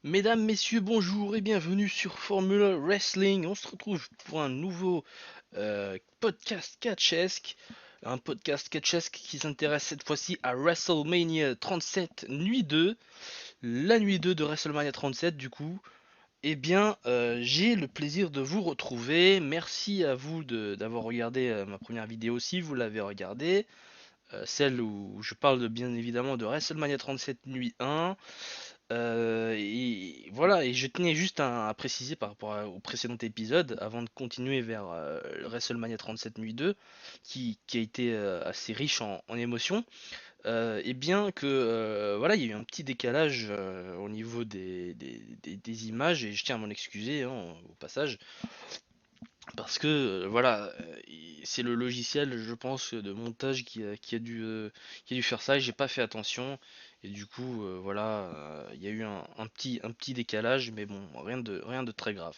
Mesdames, messieurs, bonjour et bienvenue sur Formula Wrestling. On se retrouve pour un nouveau podcast catchesque. Un podcast catchesque qui s'intéresse cette fois-ci à WrestleMania 37 Nuit 2. La nuit 2 de WrestleMania 37 du coup. J'ai le plaisir de vous retrouver. Merci à vous d'avoir regardé ma première vidéo si vous l'avez regardée. Celle où je parle bien évidemment de WrestleMania 37 Nuit 1. Et voilà, et je tenais juste à préciser par rapport au précédent épisode, avant de continuer vers le WrestleMania 37 Nuit 2, qui a été assez riche en émotions, et bien que voilà, il y a eu un petit décalage au niveau des images, et je tiens à m'en excuser hein, au passage, parce que voilà, c'est le logiciel, je pense, de montage qui a dû faire ça, et j'ai pas fait attention. Et du coup, voilà, il y a eu un petit décalage, mais bon, rien de très grave.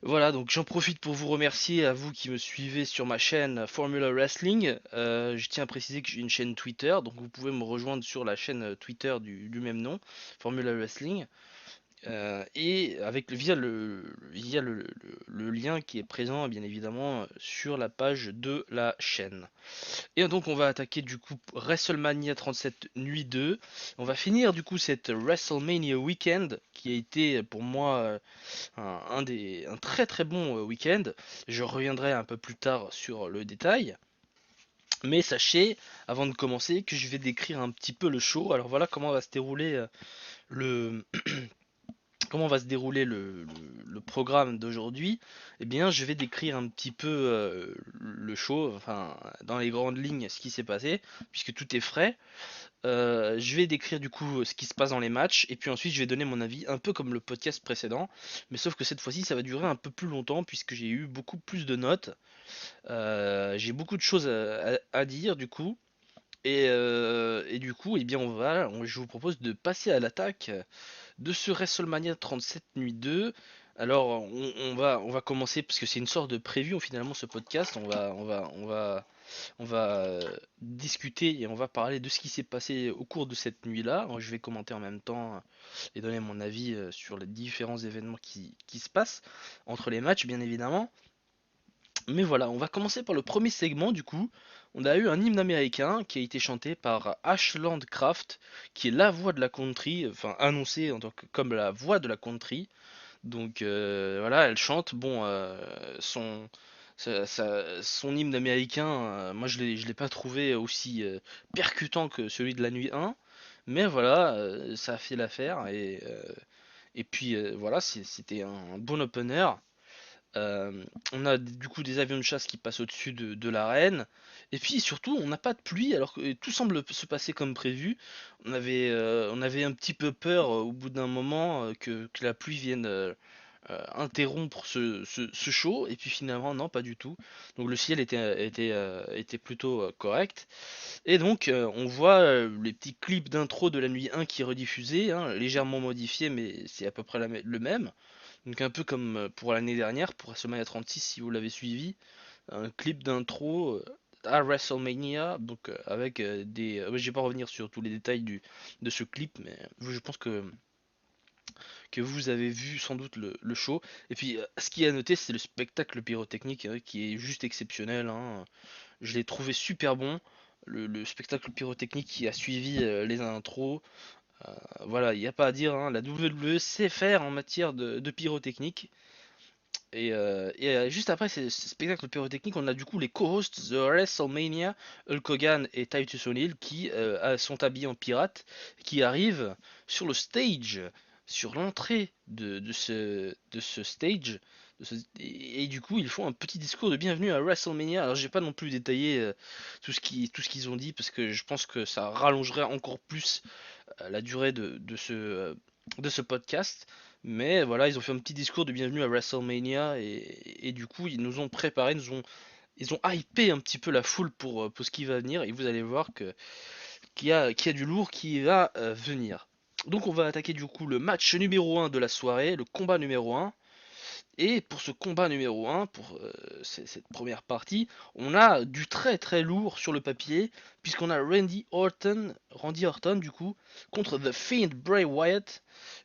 Voilà, donc j'en profite pour vous remercier à vous qui me suivez sur ma chaîne Formula Wrestling. Je tiens à préciser que j'ai une chaîne Twitter, donc vous pouvez me rejoindre sur la chaîne Twitter du même nom, Formula Wrestling. Et avec via le lien qui est présent bien évidemment sur la page de la chaîne. Et donc on va attaquer du coup WrestleMania 37 Nuit 2. On va finir du coup cette WrestleMania Weekend qui a été pour moi un très très bon week-end. Je reviendrai un peu plus tard sur le détail. Mais sachez, avant de commencer, que je vais décrire un petit peu le show. Alors voilà comment va se dérouler le, comment va se dérouler le programme d'aujourd'hui. Eh bien, je vais décrire un petit peu le show, enfin, dans les grandes lignes, ce qui s'est passé, puisque tout est frais. Je vais décrire du coup ce qui se passe dans les matchs, et puis ensuite je vais donner mon avis, un peu comme le podcast précédent, mais sauf que cette fois-ci ça va durer un peu plus longtemps, puisque j'ai eu beaucoup plus de notes. J'ai beaucoup de choses à dire du coup. Et du coup, eh bien, je vous propose de passer à l'attaque de ce WrestleMania 37 Nuit 2. Alors, on va commencer parce que c'est une sorte de preview finalement ce podcast. On va discuter et on va parler de ce qui s'est passé au cours de cette nuit-là. Je vais commenter en même temps et donner mon avis sur les différents événements qui se passent entre les matchs, bien évidemment. Mais voilà, on va commencer par le premier segment du coup. On a eu un hymne américain qui a été chanté par Ashland Craft, qui est la voix de la country, enfin annoncée en tant que comme la voix de la country. Donc voilà, elle chante. Bon, son hymne américain, moi je l'ai pas trouvé aussi percutant que celui de la nuit 1. Mais voilà, ça a fait l'affaire. Et puis voilà, c'était un bon opener. On a du coup des avions de chasse qui passent au-dessus de l'arène. Et puis surtout, on n'a pas de pluie alors que tout semble se passer comme prévu. On avait un petit peu peur au bout d'un moment que la pluie vienne interrompre ce show. Et puis finalement, non, pas du tout. Donc le ciel était plutôt correct. Et donc, on voit les petits clips d'intro de la nuit 1 qui est rediffusé, hein, légèrement modifié, mais c'est à peu près le même. Donc un peu comme pour l'année dernière, pour WrestleMania 36 si vous l'avez suivi, un clip d'intro à WrestleMania, donc avec des... je vais pas revenir sur tous les détails de ce clip, mais je pense que vous avez vu sans doute le show. Et puis ce qui est à noter, c'est le spectacle pyrotechnique qui est juste exceptionnel, hein. Je l'ai trouvé super bon. Le spectacle pyrotechnique qui a suivi les intros, voilà, il n'y a pas à dire, hein, la WWE sait faire en matière de pyrotechnique. Juste après ce spectacle pyrotechnique, on a du coup les co-hosts de WrestleMania, Hulk Hogan et Titus O'Neil, qui sont habillés en pirates, qui arrivent sur le stage, sur l'entrée de ce stage. Et du coup, ils font un petit discours de bienvenue à WrestleMania. Alors, j'ai pas non plus détaillé tout ce qu'ils ont dit, parce que je pense que ça rallongerait encore plus la durée de ce podcast. Mais voilà, ils ont fait un petit discours de bienvenue à WrestleMania et du coup, ils nous ont préparé, ils ont hypé un petit peu la foule pour ce qui va venir et vous allez voir qu'il y a du lourd qui va venir. Donc on va attaquer du coup le match numéro 1 de la soirée, le combat numéro 1. Et pour ce combat numéro 1, pour cette première partie, on a du très très lourd sur le papier, puisqu'on a Randy Orton du coup, contre The Fiend Bray Wyatt,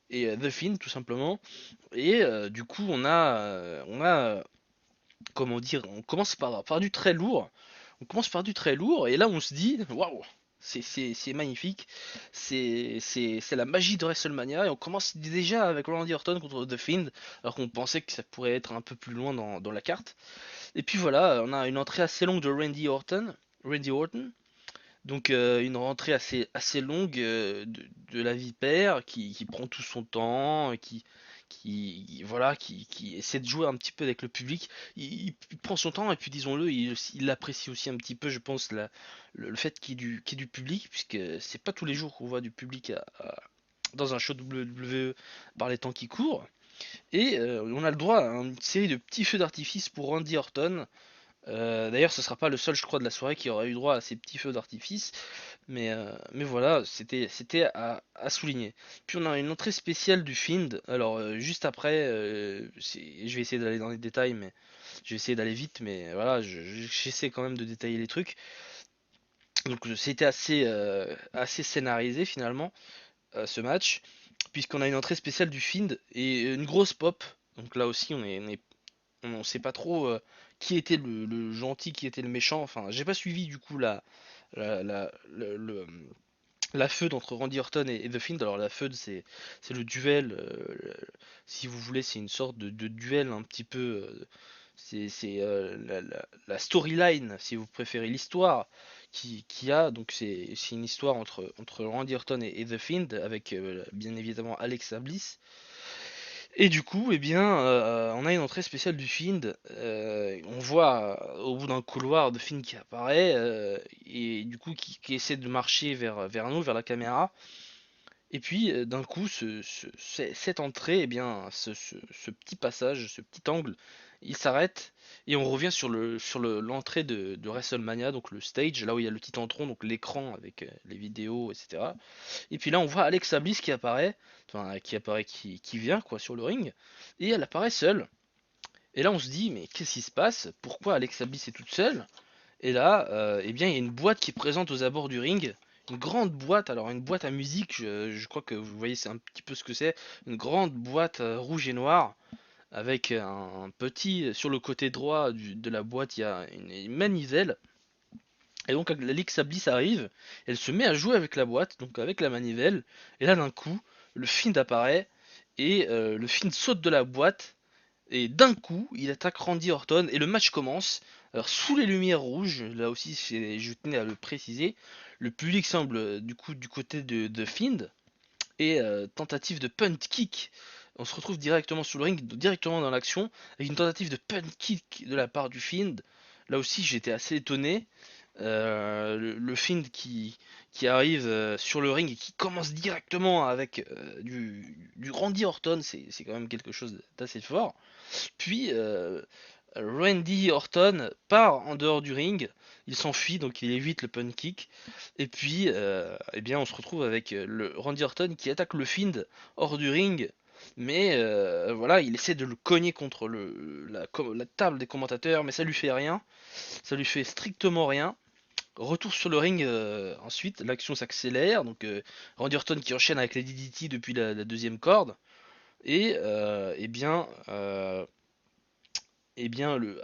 et The Fiend tout simplement. Et du coup comment dire, on commence par du très lourd. On commence par du très lourd, et là on se dit, waouh, c'est magnifique, c'est la magie de WrestleMania, et on commence déjà avec Randy Orton contre The Fiend, alors qu'on pensait que ça pourrait être un peu plus loin dans la carte. Et puis voilà, on a une entrée assez longue de Randy Orton, donc une rentrée assez longue de la vipère qui prend tout son temps, voilà, qui essaie de jouer un petit peu avec le public. Il prend son temps et puis disons-le, il apprécie aussi un petit peu, je pense, le fait qu'il y ait du public, puisque c'est pas tous les jours qu'on voit du public dans un show WWE par les temps qui courent. Et on a le droit à une série de petits feux d'artifice pour Randy Orton. D'ailleurs, ce sera pas le seul, je crois, de la soirée qui aura eu droit à ces petits feux d'artifice. Mais voilà, c'était à souligner. Puis on a une entrée spéciale du Fiend. Alors juste après, je vais essayer d'aller dans les détails, mais je vais essayer d'aller vite, mais voilà, j'essaie quand même de détailler les trucs. Donc c'était assez scénarisé finalement ce match, puisqu'on a une entrée spéciale du Fiend et une grosse pop. Donc là aussi, on sait pas trop qui était le gentil, qui était le méchant. Enfin, j'ai pas suivi du coup la, la, le, le- la feud entre Randy Orton et The Fiend. Alors la feud c'est le duel, si vous voulez, c'est une sorte de duel un petit peu. C'est la storyline, si vous préférez, l'histoire qui a. Donc c'est une histoire entre Randy Orton et The Fiend avec bien évidemment Alexa Bliss. Et du coup, eh bien, on a une entrée spéciale du Fiend. On voit au bout d'un couloir de Fiend qui apparaît et du coup qui essaie de marcher vers nous, vers la caméra. Et puis d'un coup, cette entrée, eh bien, ce petit passage, ce petit angle, il s'arrête et on revient sur l'entrée de WrestleMania, donc le stage, là où il y a le Titantron, donc l'écran avec les vidéos, etc. Et puis là, on voit Alexa Bliss qui apparaît, enfin qui vient quoi sur le ring, et elle apparaît seule. Et là, on se dit, mais qu'est-ce qui se passe? Pourquoi Alexa Bliss est toute seule? Et là, eh bien, il y a une boîte qui est présente aux abords du ring. Une grande boîte, alors une boîte à musique, je crois que vous voyez c'est un petit peu ce que c'est. Une grande boîte rouge et noire avec un petit, sur le côté droit de la boîte, il y a une manivelle. Et donc Alexa Bliss arrive, elle se met à jouer avec la boîte, donc avec la manivelle. Et là d'un coup, le Fiend apparaît et le Fiend saute de la boîte et d'un coup, il attaque Randy Orton et le match commence. Alors sous les lumières rouges, là aussi je tenais à le préciser, le public semble du coup du côté de Fiend et tentative de punt kick. On se retrouve directement sur le ring, directement dans l'action, avec une tentative de punt kick de la part du Fiend. Là aussi j'étais assez étonné. Le Fiend qui arrive sur le ring et qui commence directement avec du Randy Orton, c'est quand même quelque chose d'assez fort. Puis Randy Orton part en dehors du ring, il s'enfuit donc il évite le punt kick. Et puis eh bien on se retrouve avec le Randy Orton qui attaque le Fiend hors du ring. Mais voilà, il essaie de le cogner contre la table des commentateurs, mais ça lui fait rien, ça lui fait strictement rien. Retour sur le ring ensuite, l'action s'accélère, donc Randy Orton qui enchaîne avec les DDT depuis la deuxième corde, et eh bien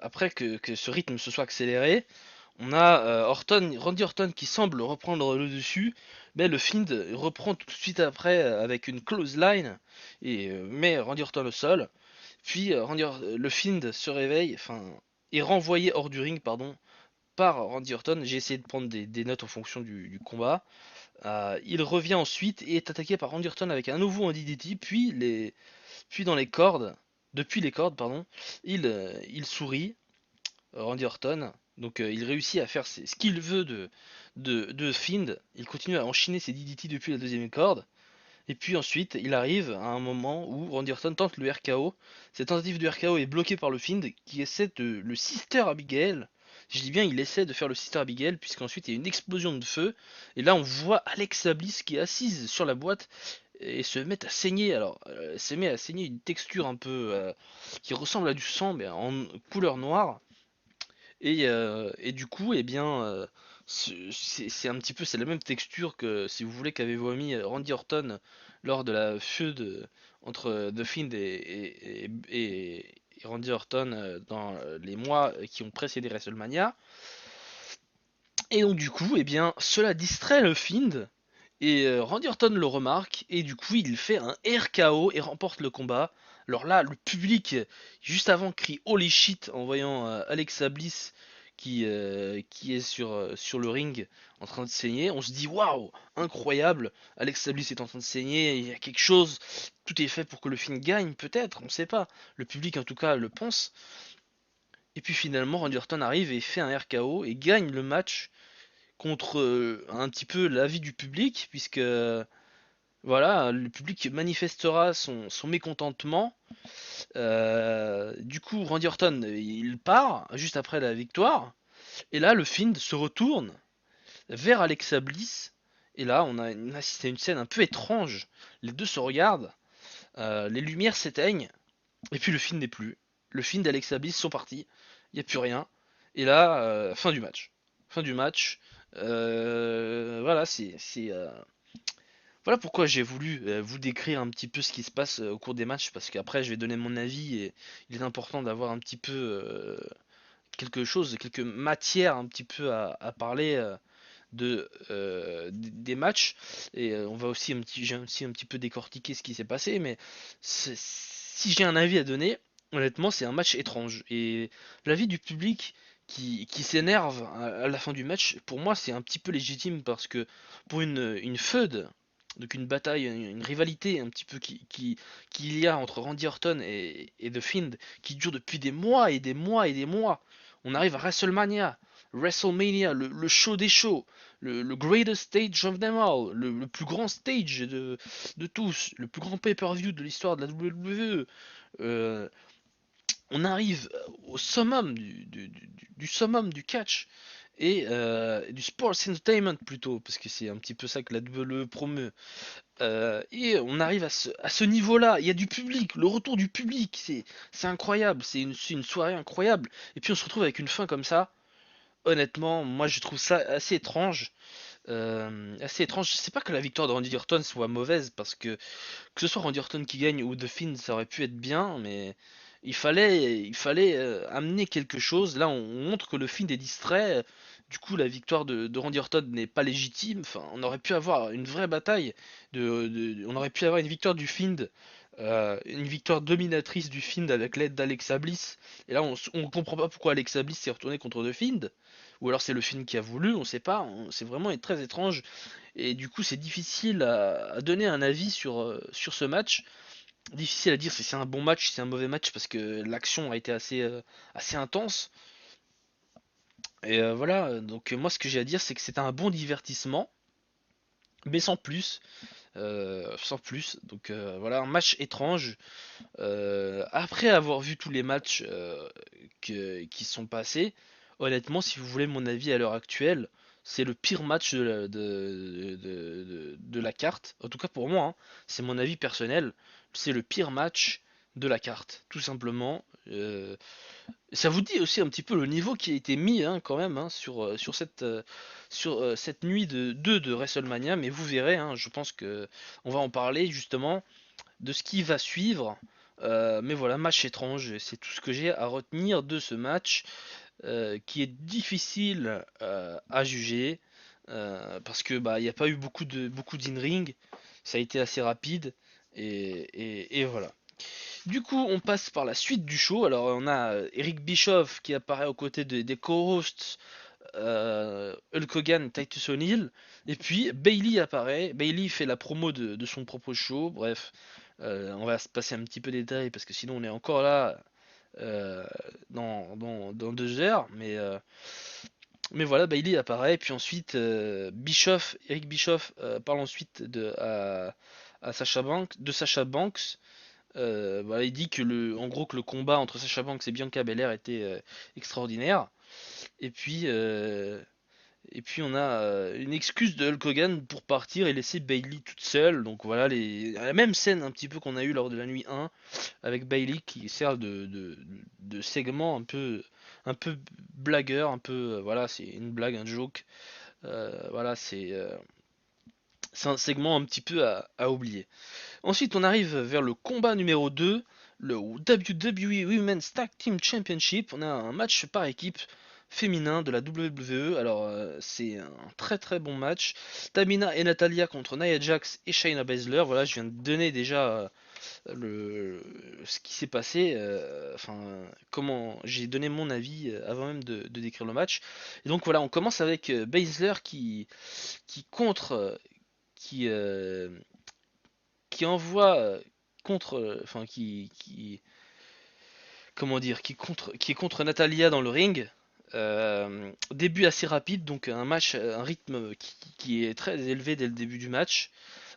après que ce rythme se soit accéléré, on a Randy Orton qui semble reprendre le dessus, mais le Fiend reprend tout de suite après avec une clothesline et met Randy Orton au sol, puis le Fiend se réveille, enfin est renvoyé hors du ring, pardon, par Randy Orton. J'ai essayé de prendre des notes en fonction du combat. Il revient ensuite et est attaqué par Randy Orton avec un nouveau DDT, puis dans les cordes, depuis les cordes, pardon, il sourit, Randy Orton. Donc il réussit à faire ce qu'il veut de Fiend. Il continue à enchaîner ses DDT depuis la deuxième corde. Et puis ensuite, il arrive à un moment où Randy Orton tente le RKO. Cette tentative de RKO est bloquée par le Fiend qui essaie de le Sister Abigail. Je dis bien, il essaie de faire le Sister Abigail, puisqu'ensuite il y a une explosion de feu. Et là, on voit Alexa Bliss qui est assise sur la boîte et se met à saigner. Alors, se met à saigner une texture un peu qui ressemble à du sang, mais en couleur noire. Et du coup, eh bien, c'est un petit peu, c'est la même texture que, si vous voulez, qu'avait vomi Randy Orton lors de la feud entre The Fiend et Randy Orton dans les mois qui ont précédé WrestleMania. Et donc du coup, eh bien, cela distrait le Fiend. Et Randy Orton le remarque, et du coup il fait un RKO et remporte le combat. Alors là, le public, juste avant, crie Holy shit en voyant Alexa Bliss qui est sur le ring en train de saigner. On se dit waouh, incroyable, Alexa Bliss est en train de saigner, il y a quelque chose, tout est fait pour que le film gagne, peut-être, on sait pas. Le public en tout cas le pense. Et puis finalement, Randy Orton arrive et fait un RKO et gagne le match contre un petit peu l'avis du public, puisque voilà, le public manifestera son mécontentement. Du coup, Randy Orton, il part juste après la victoire. Et là, le Fiend se retourne vers Alexa Bliss. Et là, on a assisté à une scène un peu étrange. Les deux se regardent, les lumières s'éteignent, et puis le Fiend n'est plus. Le Fiend et Alexa Bliss sont partis. Il n'y a plus rien. Et là, fin du match. Fin du match. Voilà, voilà pourquoi j'ai voulu vous décrire un petit peu ce qui se passe au cours des matchs, parce qu'après je vais donner mon avis et il est important d'avoir un petit peu quelque chose, quelques matières un petit peu à parler des matchs. Et on va aussi j'ai aussi un petit peu décortiquer ce qui s'est passé, mais si j'ai un avis à donner, honnêtement c'est un match étrange. Et l'avis du public qui s'énerve à la fin du match, pour moi c'est un petit peu légitime, parce que pour une feud, donc une bataille, une rivalité un petit peu qu'il y a entre Randy Orton et The Fiend, qui dure depuis des mois et des mois et des mois. On arrive à WrestleMania, le show des shows, le greatest stage of them all, le plus grand stage de tous, le plus grand pay-per-view de l'histoire de la WWE. Euh, on arrive au summum du summum du catch et du sports entertainment plutôt, parce que c'est un petit peu ça que la WWE promeut. Et on arrive à ce niveau-là, il y a du public, le retour du public, c'est incroyable, c'est une soirée incroyable. Et puis on se retrouve avec une fin comme ça. Honnêtement, moi je trouve ça assez étrange. Assez étrange. Je sais pas que la victoire de Randy Orton soit mauvaise, parce que ce soit Randy Orton qui gagne ou The Fiend, ça aurait pu être bien, mais il fallait amener quelque chose. Là, on montre que le Fiend est distrait. Du coup, la victoire de Randy Orton n'est pas légitime. Enfin, on aurait pu avoir une vraie bataille. On aurait pu avoir une victoire du Fiend, une victoire dominatrice du Fiend avec l'aide d'Alexa Bliss. Et là, on comprend pas pourquoi Alexa Bliss s'est retournée contre The Fiend. Ou alors c'est le Fiend qui a voulu, on sait pas. C'est vraiment très étrange. Et du coup, c'est difficile à donner un avis sur ce match. Difficile à dire si c'est un bon match, si c'est un mauvais match, parce que l'action a été assez intense. Et voilà, donc moi ce que j'ai à dire, c'est que c'est un bon divertissement, mais sans plus. Sans plus. Donc voilà, un match étrange. Après avoir vu tous les matchs qui sont passés, honnêtement, si vous voulez mon avis à l'heure actuelle, c'est le pire match de la carte. En tout cas pour moi, hein, c'est mon avis personnel. C'est le pire match de la carte, tout simplement. Ça vous dit aussi un petit peu le niveau qui a été mis hein, quand même hein, sur cette nuit de 2 de WrestleMania, mais vous verrez, hein, je pense que on va en parler justement de ce qui va suivre. Mais voilà, match étrange, c'est tout ce que j'ai à retenir de ce match, qui est difficile à juger, parce que bah il n'y a pas eu beaucoup d'in-ring, ça a été assez rapide, et voilà. Du coup, on passe par la suite du show. Alors, on a Eric Bischoff qui apparaît aux côtés des co-hosts Hulk Hogan, Titus O'Neil. Et puis, Bailey apparaît. Bailey fait la promo de son propre show. Bref, on va se passer un petit peu des détails parce que sinon, on est encore là dans 2 heures. Mais voilà, Bailey apparaît. Puis ensuite, Eric Bischoff parle ensuite à de Sasha Banks. Voilà, il dit en gros que le combat entre Sasha Banks et Bianca Belair était extraordinaire. Et puis, Et puis on a une excuse de Hulk Hogan pour partir et laisser Bayley toute seule. Donc voilà, la même scène un petit peu qu'on a eu lors de la nuit 1 avec Bayley qui sert de segment un peu blagueur, un peu voilà, c'est une blague, un joke. Voilà, c'est un segment un petit peu à oublier. Ensuite, on arrive vers le combat numéro 2, le WWE Women's Tag Team Championship. On a un match par équipe féminin de la WWE. Alors, c'est un très très bon match. Tamina et Natalia contre Nia Jax et Shayna Baszler. Voilà, je viens de donner déjà ce qui s'est passé. Enfin, comment j'ai donné mon avis avant même de décrire le match. Et donc voilà, on commence avec Baszler qui contre, qui, euh, qui envoie contre, enfin comment dire, qui est contre Natalia dans le ring. Début assez rapide, donc un match, un rythme qui est très élevé dès le début du match.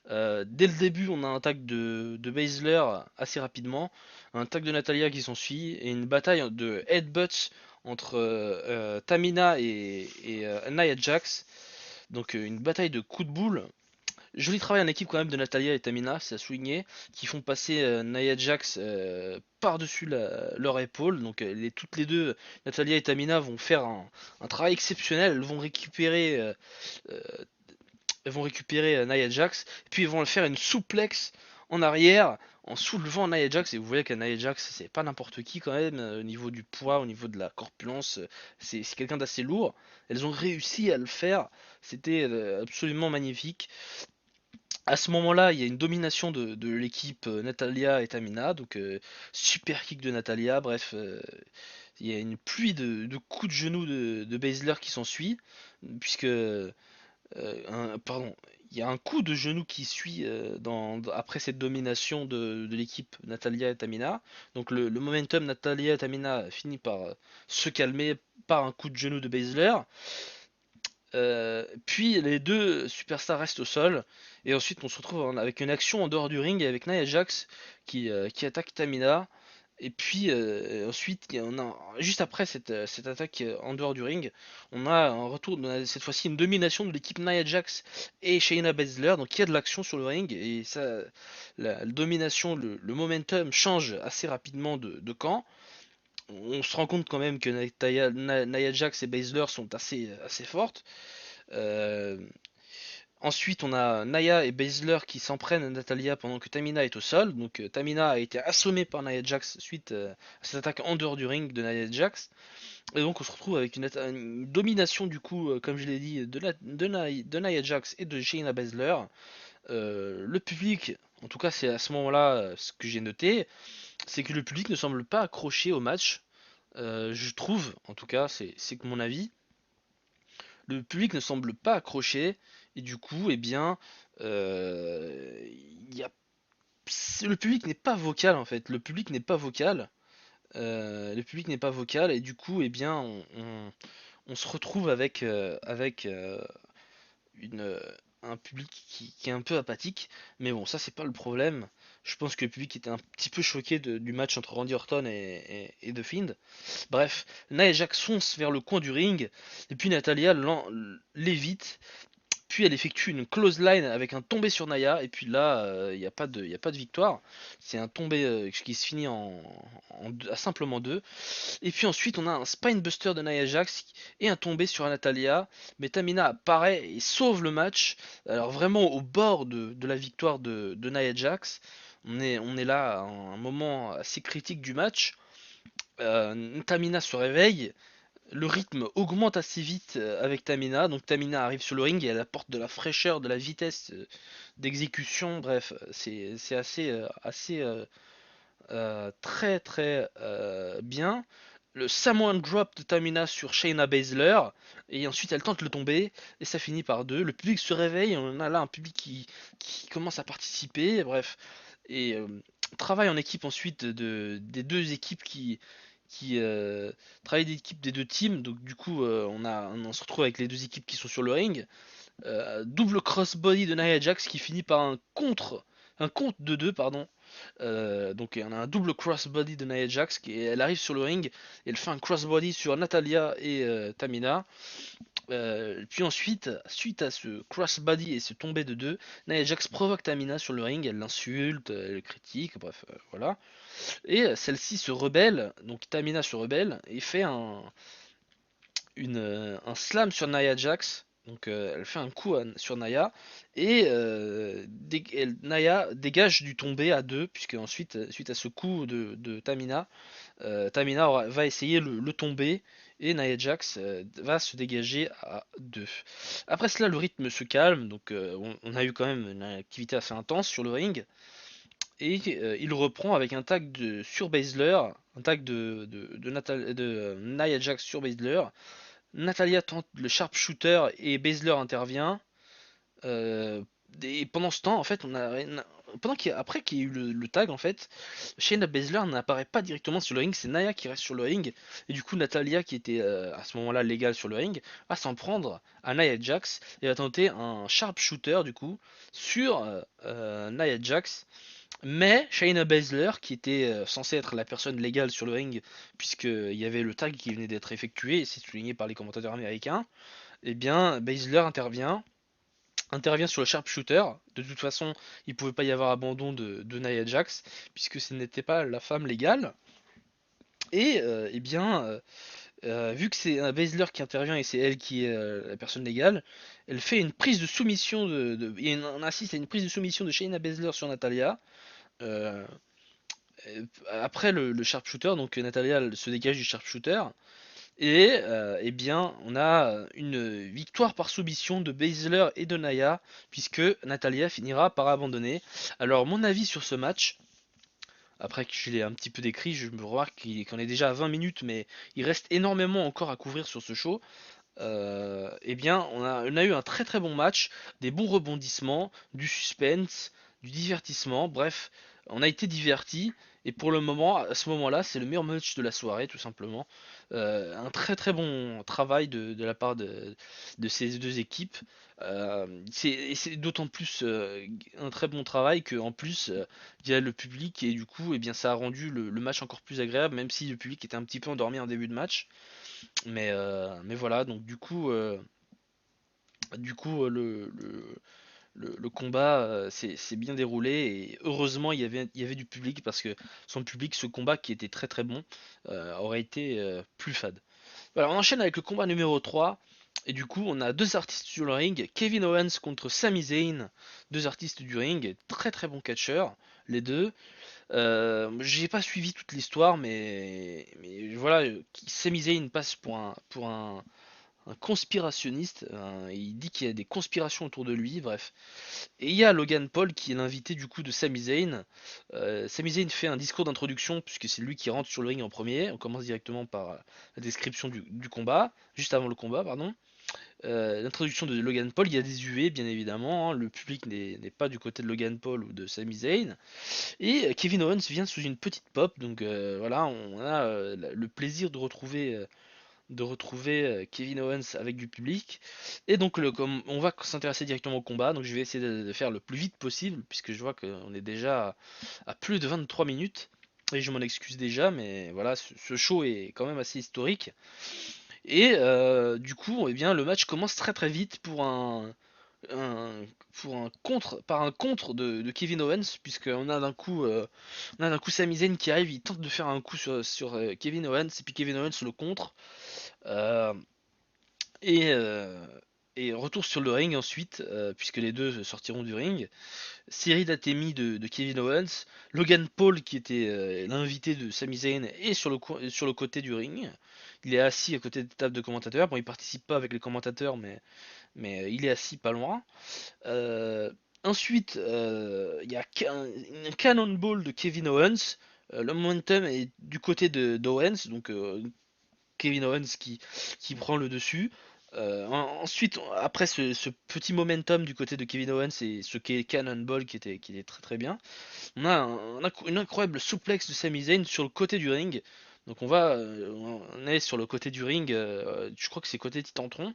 Dès le début, on a un tag de Baszler assez rapidement, un tag de Natalia qui s'ensuit et une bataille de headbutts entre Tamina et Nia Jax. Donc une bataille de coups de boule. Joli travail en équipe quand même de Natalia et Tamina, c'est à souligner, qui font passer Nia Jax par-dessus leur épaule. Donc toutes les deux, Natalia et Tamina, vont faire un travail exceptionnel. Euh, elles vont récupérer Nia Jax, puis ils vont faire une souplex en arrière en soulevant Nia Jax. Et vous voyez que Nia Jax, c'est pas n'importe qui quand même, au niveau du poids, au niveau de la corpulence, c'est quelqu'un d'assez lourd. Elles ont réussi à le faire, c'était absolument magnifique. À ce moment-là, il y a une domination de l'équipe Natalia et Tamina, donc super kick de Natalia, bref, il y a une pluie de coups de genoux de Baszler qui s'ensuit, puisque, pardon, il y a un coup de genou qui suit après cette domination de l'équipe Natalia et Tamina, donc le momentum Natalia et Tamina finit par se calmer par un coup de genou de Baszler. Puis les deux superstars restent au sol et ensuite on se retrouve avec une action en dehors du ring avec Nia Jax qui attaque Tamina et puis ensuite juste après cette attaque en dehors du ring on a un retour, cette fois-ci une domination de l'équipe Nia Jax et Shayna Baszler, donc il y a de l'action sur le ring et ça, la domination, le momentum change assez rapidement de camp. On se rend compte quand même que Nia Jax et Baszler sont assez fortes. euh, Ensuite, on a Naya et Baszler qui s'en prennent à Natalia pendant que Tamina est au sol. Donc Tamina a été assommée par Nia Jax suite à cette attaque en dehors du ring de Nia Jax. Et donc on se retrouve avec une domination du coup, comme je l'ai dit, de Nia Jax et de Shayna Baszler. Le public, en tout cas c'est à ce moment-là ce que j'ai noté, c'est que le public ne semble pas accroché au match. Je trouve, en tout cas, c'est que mon avis. Le public ne semble pas accroché et du coup, eh bien, il y a... le public n'est pas vocal en fait. Le public n'est pas vocal. Le public n'est pas vocal et du coup, eh bien, on se retrouve avec une, un public qui est un peu apathique. Mais bon, ça c'est pas le problème. Je pense que le public était un petit peu choqué du match entre Randy Orton et The Fiend. Bref, Nia Jax fonce vers le coin du ring, et puis Natalia l'évite, puis elle effectue une close line avec un tombé sur Naya, et puis là, il n'y a, y a pas de victoire. C'est un tombé qui se finit à simplement deux. Et puis ensuite, on a un spinebuster de Nia Jax et un tombé sur Natalia, mais Tamina apparaît et sauve le match. Alors vraiment au bord de la victoire de Nia Jax. On est là à un moment assez critique du match. Tamina se réveille, le rythme augmente assez vite avec Tamina, donc Tamina arrive sur le ring et elle apporte de la fraîcheur, de la vitesse d'exécution, bref, c'est très très bien. Le Samoan Drop de Tamina sur Shayna Baszler, et ensuite elle tente le tomber, et ça finit par deux. Le public se réveille, on a là un public qui commence à participer, bref. Et travail en équipe ensuite des deux équipes qui travaillent d'équipe des deux teams, donc du coup on se retrouve avec les deux équipes qui sont sur le ring. Double crossbody de Nia Jax qui finit par un compte de deux, pardon. Donc on a un double crossbody de Nia Jax elle arrive sur le ring, elle fait un crossbody sur Natalia et Tamina. Puis ensuite, suite à ce crossbody et ce tombé de deux, Nia Jax provoque Tamina sur le ring, elle l'insulte, elle le critique, bref, voilà. Et celle-ci se rebelle, donc Tamina se rebelle et fait un slam sur Nia Jax. Donc elle fait un coup sur Nia et Nia dégage du tombé à deux, puisque ensuite, suite à ce coup de Tamina, Tamina va essayer le tombé et Nia Jax va se dégager à 2. Après cela, le rythme se calme, donc on a eu quand même une activité assez intense sur le ring. Et il reprend avec un tag sur Baszler, un tag de Nia Jax sur Baszler. Natalia tente le sharpshooter et Baszler intervient. Euh, et pendant ce temps, en fait, après qu'il y ait eu le tag, en fait, Shayna Baszler n'apparaît pas directement sur le ring, c'est Naya qui reste sur le ring, et du coup Natalia, qui était à ce moment-là légale sur le ring, va s'en prendre à Nia Jax et va tenter un sharpshooter du coup sur Nia Jax. Mais Shayna Baszler, qui était censée être la personne légale sur le ring, puisqu'il y avait le tag qui venait d'être effectué, et c'est souligné par les commentateurs américains, et bien Baszler intervient sur le sharpshooter. De toute façon, il ne pouvait pas y avoir abandon de Nia Jax, puisque ce n'était pas la femme légale. Et vu que c'est un Baszler qui intervient et c'est elle qui est la personne légale, elle fait une prise de soumission on assiste à une prise de soumission de Shayna Baszler sur Natalia. Euh, Après le sharpshooter, donc Natalia se dégage du sharpshooter. Et on a une victoire par soumission de Baszler et de Naya, puisque Natalia finira par abandonner. Alors, mon avis sur ce match, après que je l'ai un petit peu décrit, je me remarque qu'on est déjà à 20 minutes, mais il reste énormément encore à couvrir sur ce show. On a eu un très très bon match, des bons rebondissements, du suspense, du divertissement, bref, on a été divertis. Et pour le moment, à ce moment-là, c'est le meilleur match de la soirée, tout simplement. Un très très bon travail de la part de ces deux équipes. C'est d'autant plus un très bon travail qu'en plus, il y a le public et du coup, ça a rendu le match encore plus agréable, même si le public était un petit peu endormi en début de match. Mais voilà, donc le combat s'est bien déroulé et heureusement il y avait du public parce que sans le public, ce combat qui était très très bon aurait été plus fade. Voilà, on enchaîne avec le combat numéro 3. Et du coup, on a deux artistes sur le ring, Kevin Owens contre Sami Zayn, deux artistes du ring, très très bons catcheurs, les deux. J'ai pas suivi toute l'histoire, mais voilà, Sami Zayn passe pour un conspirationniste. Il dit qu'il y a des conspirations autour de lui, bref. Et il y a Logan Paul qui est l'invité du coup de Sami Zayn. Sami Zayn fait un discours d'introduction puisque c'est lui qui rentre sur le ring en premier. On commence directement par la description du combat, juste avant le combat, pardon. L'introduction de Logan Paul, il y a des UV bien évidemment, hein. Le public n'est pas du côté de Logan Paul ou de Sami Zayn. Et Kevin Owens vient sous une petite pop, donc voilà, on a le plaisir de retrouver Kevin Owens avec du public. Et donc comme on va s'intéresser directement au combat, donc je vais essayer de faire le plus vite possible, puisque je vois qu'on est déjà à plus de 23 minutes. Et je m'en excuse déjà, mais voilà, ce show est quand même assez historique. Et du coup, le match commence très très vite un- par un contre de Kevin Owens, puisqu'on a d'un coup Sami Zayn qui arrive, il tente de faire un coup sur Kevin Owens, et puis Kevin Owens le contre. Euh, et, euh, et retour sur le ring ensuite, puisque les deux sortiront du ring. Série d'Atemi de Kevin Owens. Logan Paul, qui était l'invité de Sami Zayn, est sur le côté du ring. Il est assis à côté des tables de commentateurs. Bon, il participe pas avec les commentateurs, mais il est assis pas loin. Euh, Ensuite, il y a un cannonball de Kevin Owens. Le momentum est du côté d'Owens, donc Kevin Owens qui prend le dessus. Ensuite, après ce petit momentum du côté de Kevin Owens et ce qu'est Cannonball qui est très très bien, on a une incroyable souplex de Sami Zayn sur le côté du ring. Donc on est sur le côté du ring, je crois que c'est côté Titantron.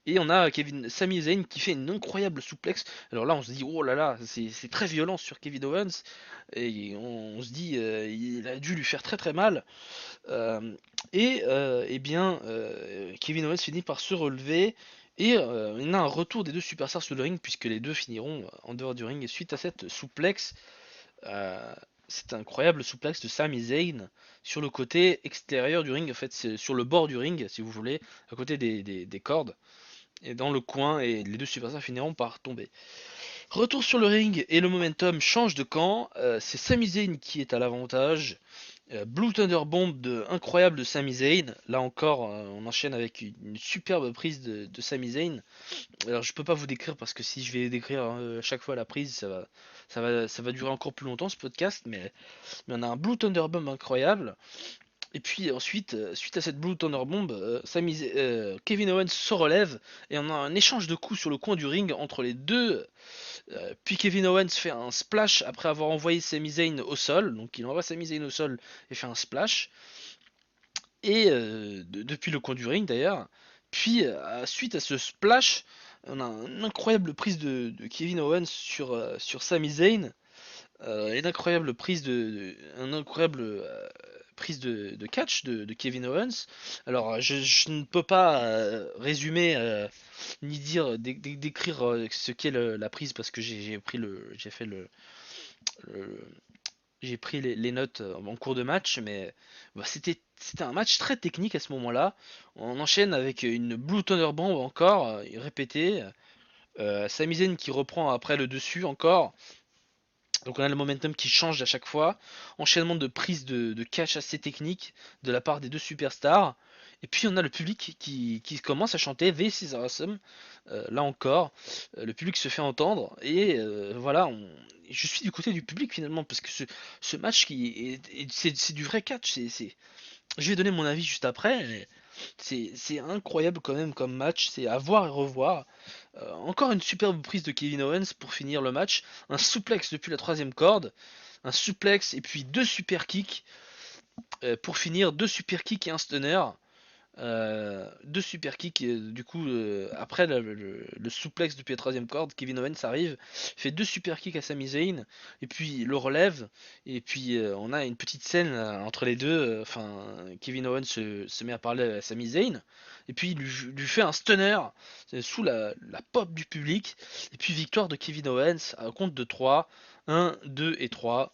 Et on a Sami Zayn qui fait une incroyable souplex. Alors là, on se dit, oh là là, c'est très violent sur Kevin Owens. Et on se dit, il a dû lui faire très très mal. Euh, et bien, Kevin Owens finit par se relever. Et il y a un retour des deux superstars sur le ring, puisque les deux finiront en dehors du ring suite à cette souplex. Euh, c'est un incroyable souplex de Sami Zayn sur le côté extérieur du ring, en fait, c'est sur le bord du ring, si vous voulez, à côté des cordes, et dans le coin, et les deux superstars finiront par tomber. Retour sur le ring, et le momentum change de camp. C'est Sami Zayn qui est à l'avantage. Blue Thunder Bomb incroyable de Sami Zayn. Là encore, on enchaîne avec une superbe prise de Sami Zayn. Alors je peux pas vous décrire parce que si je vais décrire à chaque fois la prise, ça va durer encore plus longtemps ce podcast. Mais on a un Blue Thunder Bomb incroyable. Et puis ensuite, suite à cette Blue Thunder Bomb, Kevin Owens se relève et on a un échange de coups sur le coin du ring entre les deux. Puis Kevin Owens fait un splash après avoir envoyé Sami Zayn au sol. Donc il envoie Sami Zayn au sol et fait un splash. Et depuis le coin du ring d'ailleurs. Puis suite à ce splash, on a une incroyable prise de Kevin Owens sur Sami Zayn. Une incroyable un incroyable prise de catch de Kevin Owens. Alors, je ne peux pas résumer ni décrire ce qu'est la prise parce que j'ai fait le- j'ai pris les notes en cours de match, mais bah, c'était un match très technique à ce moment-là. On enchaîne avec une Blue Thunder Bomb encore répétée. Sami Zayn qui reprend après le dessus encore. Donc on a le momentum qui change à chaque fois. Enchaînement de prises de catch assez techniques de la part des deux superstars. Et puis on a le public qui commence à chanter This is awesome. Là encore, le public se fait entendre. Et voilà, je suis du côté du public finalement. Parce que ce match c'est du vrai catch. Je vais donner mon avis juste après. Mais c'est incroyable quand même comme match. C'est à voir et revoir. Encore une superbe prise de Kevin Owens pour finir le match. Un suplex depuis la troisième corde. Un suplex et puis deux super kicks. Pour finir, deux super kicks et un stunner. Deux super kicks. Du coup, après le suplex depuis la troisième corde, Kevin Owens arrive, fait deux super kicks à Sami Zayn, et puis le relève. Et puis on a une petite scène entre les deux. Enfin, Kevin Owens se met à parler à Sami Zayn, et puis il lui fait un stunner sous la pop du public. Et puis victoire de Kevin Owens à compte de 3 1 2 et 3.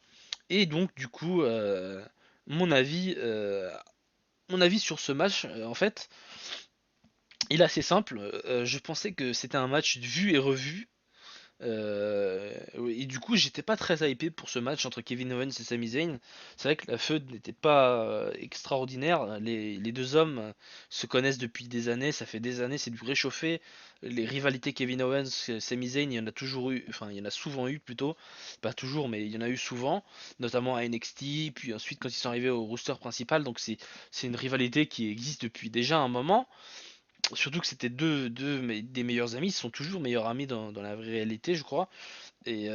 Et donc, du coup, mon avis, euh, mon avis sur ce match, en fait, il est assez simple. Je pensais que c'était un match vu et revu. Oui, et du coup, j'étais pas très hypé pour ce match entre Kevin Owens et Sami Zayn. C'est vrai que la feud n'était pas extraordinaire. Les deux hommes se connaissent depuis des années. Ça fait des années, c'est du réchauffé. Les rivalités Kevin Owens, Sami Zayn, il y en a toujours eu. Enfin, il y en a souvent eu plutôt. Pas toujours, mais il y en a eu souvent. Notamment à NXT. Puis ensuite, quand ils sont arrivés au roster principal. Donc c'est une rivalité qui existe depuis déjà un moment. Surtout que c'était des meilleurs amis, ils sont toujours meilleurs amis dans la vraie réalité, je crois. Et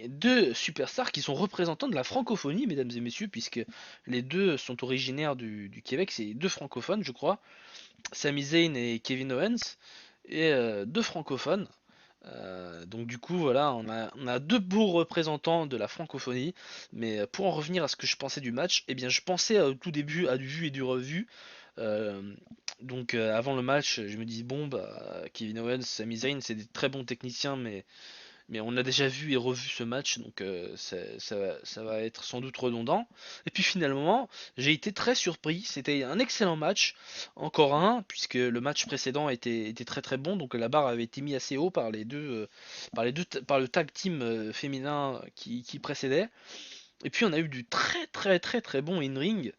deux superstars qui sont représentants de la francophonie, mesdames et messieurs, puisque les deux sont originaires du Québec, c'est deux francophones, je crois. Sami Zayn et Kevin Owens, et deux francophones. Donc du coup, voilà, on a deux beaux représentants de la francophonie. Mais pour en revenir à ce que je pensais du match, eh bien, je pensais au tout début à du vu et du revu. Euh, donc avant le match, je me dis bon bah Kevin Owens, Sami Zayn, c'est des très bons techniciens, mais on a déjà vu et revu ce match, donc ça va être sans doute redondant. Et puis finalement, j'ai été très surpris. C'était un excellent match, encore un, puisque le match précédent était très très bon, donc la barre avait été mise assez haut par le tag team féminin qui précédait. Et puis on a eu du très très très très bon in-ring.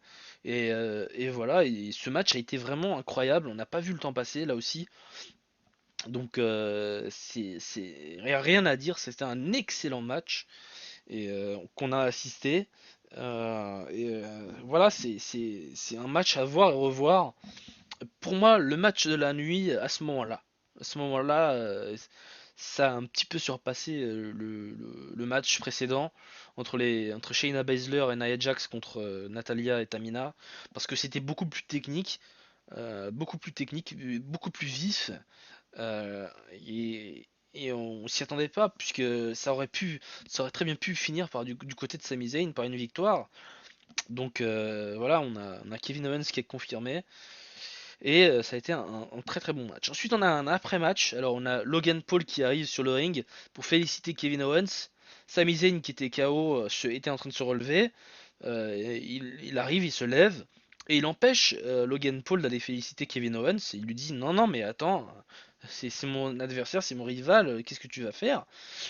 Et voilà, et ce match a été vraiment incroyable. On n'a pas vu le temps passer là aussi. Donc rien à dire. C'était un excellent match et qu'on a assisté. Voilà, c'est un match à voir et revoir. Pour moi, le match de la nuit à ce moment-là. À ce moment-là, ça a un petit peu surpassé le match précédent entre Shayna Baszler et Nia Jax contre Natalia et Tamina, parce que c'était beaucoup plus technique, beaucoup plus vif, euh, et, et on s'y attendait pas, puisque ça aurait très bien pu finir du côté de Sami Zayn par une victoire. Donc voilà, on a Kevin Owens qui est confirmé. Et ça a été un très très bon match. Ensuite, on a un après-match. Alors, on a Logan Paul qui arrive sur le ring pour féliciter Kevin Owens. Sami Zayn qui était KO était en train de se relever. Il arrive, il se lève et il empêche Logan Paul d'aller féliciter Kevin Owens. Il lui dit non, non, mais attends, c'est mon adversaire, c'est mon rival, qu'est-ce que tu vas faire?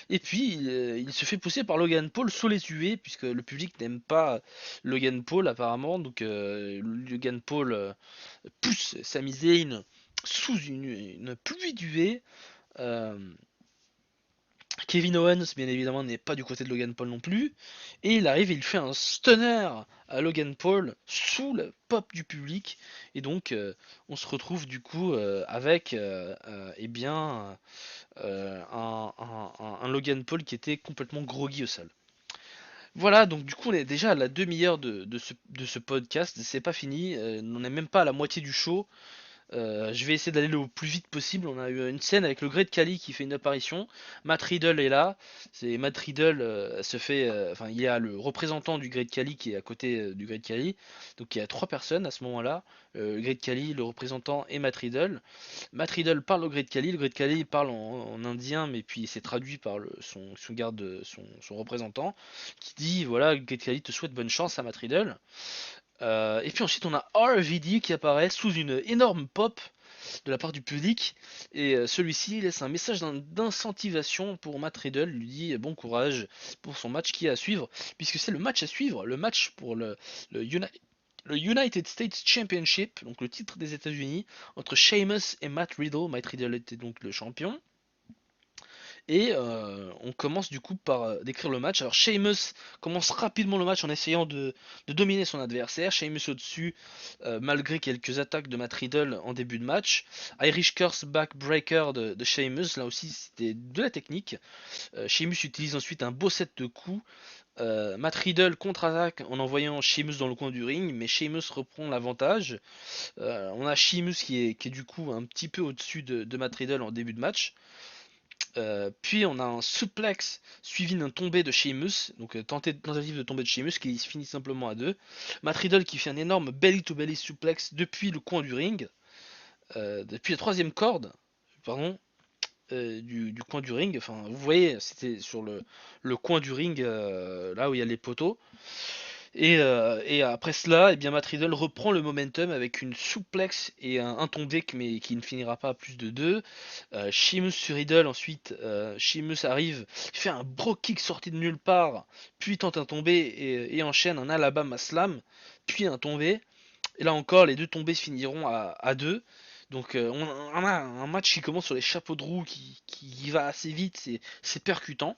Et puis il se fait pousser par Logan Paul sous les huées, puisque le public n'aime pas Logan Paul apparemment. Donc Logan Paul pousse Sami Zayn sous une pluie d'huées. Euh, Kevin Owens, bien évidemment, n'est pas du côté de Logan Paul non plus. Et il arrive et il fait un stunner à Logan Paul sous le pop du public. Et donc, on se retrouve du coup avec eh bien, un Logan Paul qui était complètement groggy au sol. Voilà, donc du coup, on est déjà à la demi-heure de ce podcast. C'est pas fini, on n'est même pas à la moitié du show. Je vais essayer d'aller le plus vite possible. On a eu une scène avec le Great Khali qui fait une apparition. Matt Riddle est là. C'est Matt Riddle se fait, enfin il y a le représentant du Great Khali qui est à côté du Great Khali. Donc il y a trois personnes à ce moment-là. Le Great Khali, le représentant et Matt Riddle. Matt Riddle parle au Great Khali. Le Great Khali parle en indien, mais puis c'est traduit par son garde, son représentant, qui dit voilà, le Great Khali te souhaite bonne chance à Matt Riddle. Et puis ensuite on a RVD qui apparaît sous une énorme pop de la part du public et celui-ci laisse un message d'incentivation pour Matt Riddle, lui dit bon courage pour son match qui est à suivre, puisque c'est le match à suivre, le match pour le, le United States Championship, donc le titre des États-Unis, entre Sheamus et Matt Riddle. Matt Riddle était donc le champion. Et on commence du coup par décrire le match. Alors Sheamus commence rapidement le match en essayant de dominer son adversaire. Sheamus au-dessus, malgré quelques attaques de Matt Riddle en début de match. Irish Curse Backbreaker de Sheamus, là aussi c'était de la technique. Sheamus utilise ensuite un beau set de coups. Matt Riddle contre-attaque en envoyant Sheamus dans le coin du ring, mais Sheamus reprend l'avantage. On a Sheamus qui est du coup un petit peu au-dessus de Matt Riddle en début de match. Puis on a un suplex suivi d'un tombé de Sheamus, donc tentative de tomber de Sheamus qui se finit simplement à deux. Matt Riddle qui fait un énorme belly to belly suplex depuis le coin du ring, depuis la troisième corde, pardon, du coin du ring. Enfin, vous voyez, c'était sur le coin du ring, là où il y a les poteaux. Et après cela, eh bien, Matt Riddle reprend le momentum avec une souplex et un tombé mais qui ne finira pas à plus de 2. Sheamus sur Riddle, ensuite Sheamus arrive, il fait un bro kick sorti de nulle part, puis tente un tombé et enchaîne un Alabama Slam, puis un tombé. Et là encore, les deux tombés se finiront à 2. Donc on a un match qui commence sur les chapeaux de roue qui va assez vite, c'est percutant.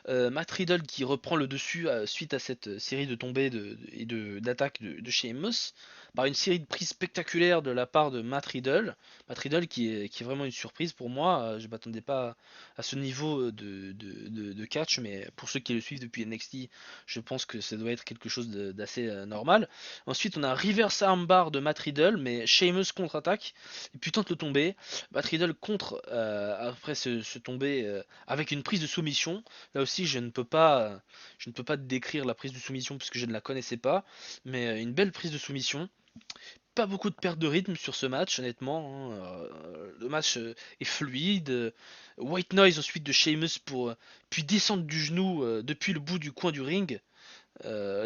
Matt Riddle qui reprend le dessus suite à cette série de tombées et d'attaques de Sheamus par une série de prises spectaculaires de la part de Matt Riddle. Matt Riddle qui est vraiment une surprise pour moi. Je m'attendais pas à ce niveau de catch, mais pour ceux qui le suivent depuis NXT, je pense que ça doit être quelque chose d'assez normal. Ensuite, on a un reverse armbar de Matt Riddle, mais Sheamus contre-attaque et puis tente le tomber. Matt Riddle contre après ce tombé avec une prise de soumission. Là aussi, je ne peux pas décrire la prise de soumission puisque je ne la connaissais pas, mais une belle prise de soumission. Pas beaucoup de perte de rythme sur ce match, honnêtement, hein. Le match est fluide. White Noise ensuite de Sheamus puis descendre du genou depuis le bout du coin du ring.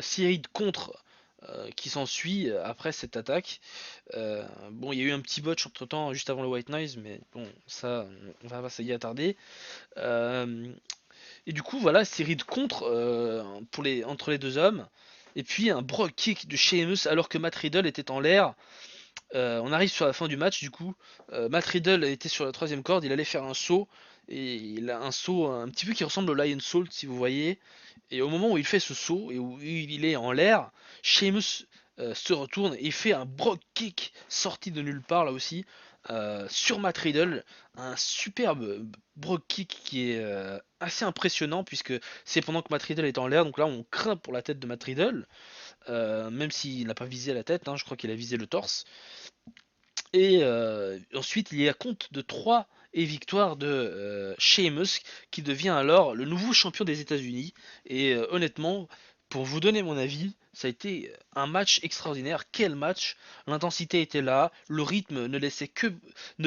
Série de contre qui s'ensuit après cette attaque. Bon, il y a eu un petit botch entre temps, juste avant le White Noise, mais bon, ça, on va pas s'y attarder. Euh, et du coup, voilà, série de contre entre les deux hommes. Et puis un brogue kick de Sheamus alors que Matt Riddle était en l'air. On arrive sur la fin du match, du coup. Matt Riddle était sur la troisième corde, il allait faire un saut. Et il a un saut un petit peu qui ressemble au Lion Salt, si vous voyez. Et au moment où il fait ce saut et où il est en l'air, Sheamus se retourne et fait un brogue kick sorti de nulle part là aussi sur Matt Riddle. Un superbe brogue kick qui est assez impressionnant puisque c'est pendant que Matt Riddle est en l'air. Donc là, on craint pour la tête de Matt Riddle. Même s'il n'a pas visé la tête, hein, je crois qu'il a visé le torse. Et ensuite, il y a compte de 3 et victoire de Sheamus qui devient alors le nouveau champion des États-Unis. Et honnêtement, Pour vous donner mon avis, ça a été un match extraordinaire. Quel match! L'intensité était là, le rythme ne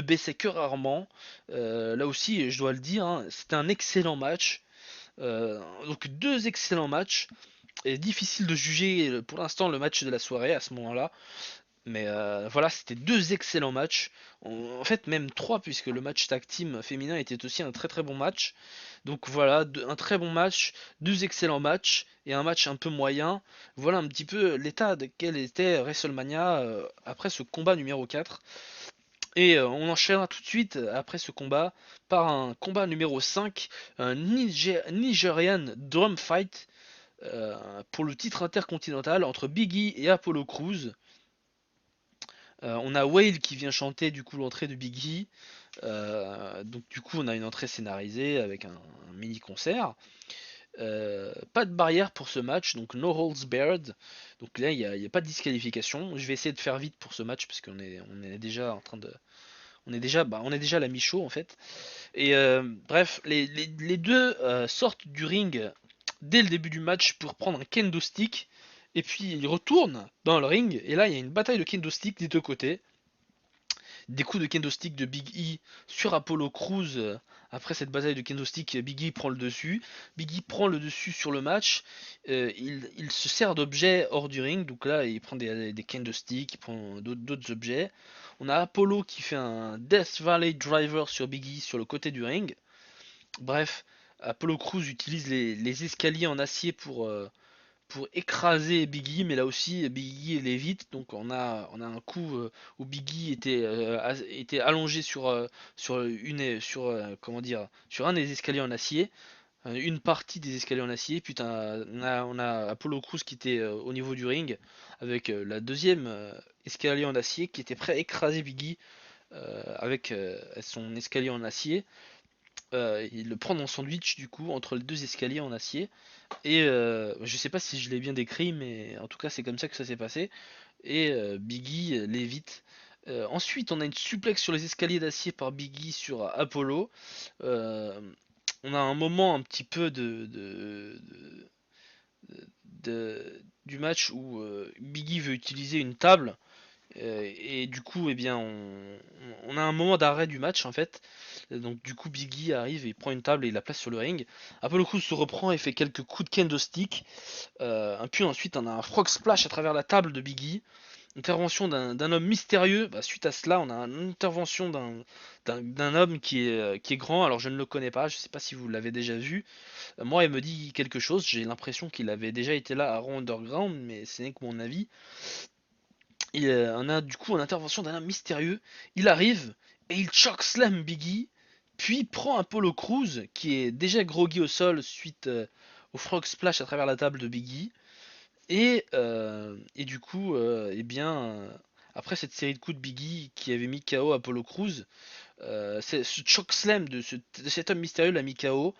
baissait que rarement. Là aussi, je dois le dire, hein, c'était un excellent match. Donc deux excellents matchs. Et difficile de juger pour l'instant le match de la soirée à ce moment-là. Mais voilà, c'était deux excellents matchs. En fait, même trois, puisque le match tag team féminin était aussi un très très bon match. Donc voilà, un très bon match, deux excellents matchs et un match un peu moyen. Voilà un petit peu l'état de quel était WrestleMania après ce combat numéro 4. Et on enchaînera tout de suite après ce combat par un combat numéro 5, un Nigerian Drum Fight pour le titre intercontinental entre Big E et Apollo Crews. On a Whale qui vient chanter du coup l'entrée de Big E. Donc du coup on a une entrée scénarisée avec un mini concert. Pas de barrière pour ce match, donc no holds barred. Donc là il y a pas de disqualification. Je vais essayer de faire vite pour ce match parce on est déjà en train de, on est déjà à la mi-show en fait. Et bref, les deux sortent du ring dès le début du match pour prendre un kendo stick. Et puis ils retournent dans le ring. Et là il y a une bataille de kendo stick des deux côtés. Des coups de kendo stick de Big E sur Apollo Crews. Après cette bataille de kendo stick, Big E prend le dessus. Big E prend le dessus sur le match. Il se sert d'objets hors du ring. Donc là, il prend des kendo sticks, il prend d'autres objets. On a Apollo qui fait un Death Valley Driver sur Big E sur le côté du ring. Bref, Apollo Crews utilise les escaliers en acier pour écraser Biggie, mais là aussi Biggie l'évite, donc on a un coup où Biggie était allongé comment dire, sur un des escaliers en acier, une partie des escaliers en acier, puis on a Apollo Crews qui était au niveau du ring avec la deuxième escalier en acier qui était prêt à écraser Biggie avec son escalier en acier. Il le prend dans sandwich du coup entre les deux escaliers en acier. Et je sais pas si je l'ai bien décrit, mais en tout cas c'est comme ça que ça s'est passé. Et Biggie l'évite. Ensuite, on a une suplex sur les escaliers d'acier par Biggie sur Apollo. Euh, on a un moment un petit peu du match où Biggie veut utiliser une table. Et du coup, eh bien, on a un moment d'arrêt du match en fait. Donc du coup, Biggie arrive et il prend une table et il la place sur le ring. Apollo Crews se reprend et fait quelques coups de kendo stick. Puis ensuite, on a un frog splash à travers la table de Biggie. Intervention d'un homme mystérieux. Bah, suite à cela, on a une intervention d'un homme qui est grand. Alors, je ne le connais pas. Je ne sais pas si vous l'avez déjà vu. Moi, il me dit quelque chose. J'ai l'impression qu'il avait déjà été là à Raw Underground, mais ce n'est que mon avis. On a du coup une intervention d'un homme mystérieux. Il arrive et il chokeslam Biggie. Puis prend un Apollo Crews qui est déjà groggy au sol suite au frog splash à travers la table de Biggie. Et du coup, eh bien, après cette série de coups de Biggie qui avait mis KO Apollo Crews, ce chokeslam de cet homme mystérieux l'a mis KO.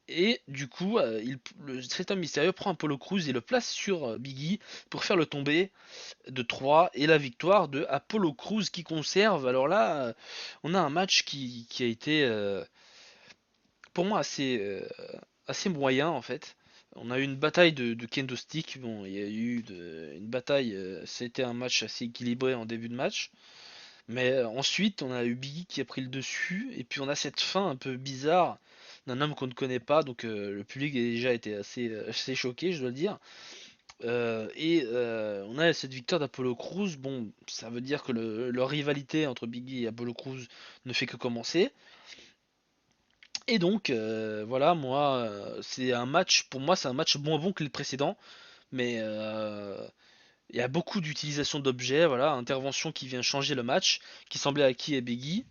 Et du coup, cet homme mystérieux prend Apollo Crews et le place sur Biggie pour faire le tomber de 3 et la victoire de Apollo Crews qui conserve. Alors là, on a un match qui a été pour moi assez moyen en fait. On a eu une bataille de kendo stick. Bon, il y a eu une bataille. C'était un match assez équilibré en début de match. Mais ensuite, on a eu Biggie qui a pris le dessus. Et puis on a cette fin un peu bizarre d'un homme qu'on ne connaît pas. Donc le public a déjà été assez choqué, je dois le dire. On a cette victoire d'Apollo Crews. Bon, ça veut dire que leur rivalité entre Biggie et Apollo Crews ne fait que commencer. Et donc, voilà, moi, c'est un match, pour moi, c'est un match moins bon que les précédents, mais il y a beaucoup d'utilisation d'objets, voilà, intervention qui vient changer le match, qui semblait acquis à Biggie.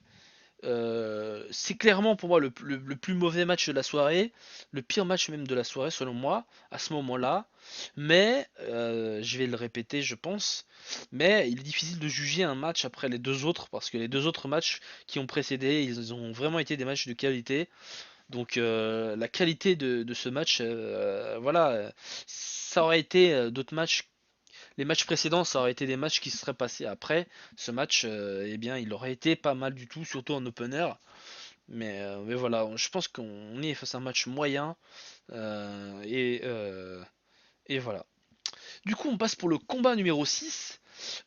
C'est clairement pour moi le plus mauvais match de la soirée, le pire match même de la soirée selon moi, à ce moment-là. Mais, je vais le répéter, je pense, mais il est difficile de juger un match après les deux autres, parce que les deux autres matchs qui ont précédé, ils ont vraiment été des matchs de qualité. Donc la qualité de ce match, voilà, ça aurait été d'autres matchs. Les matchs précédents, ça aurait été des matchs qui se seraient passés après. Ce match, eh bien, il aurait été pas mal du tout, surtout en opener. Mais voilà, je pense qu'on est face à un match moyen. Et Et voilà. Du coup, on passe pour le combat numéro 6.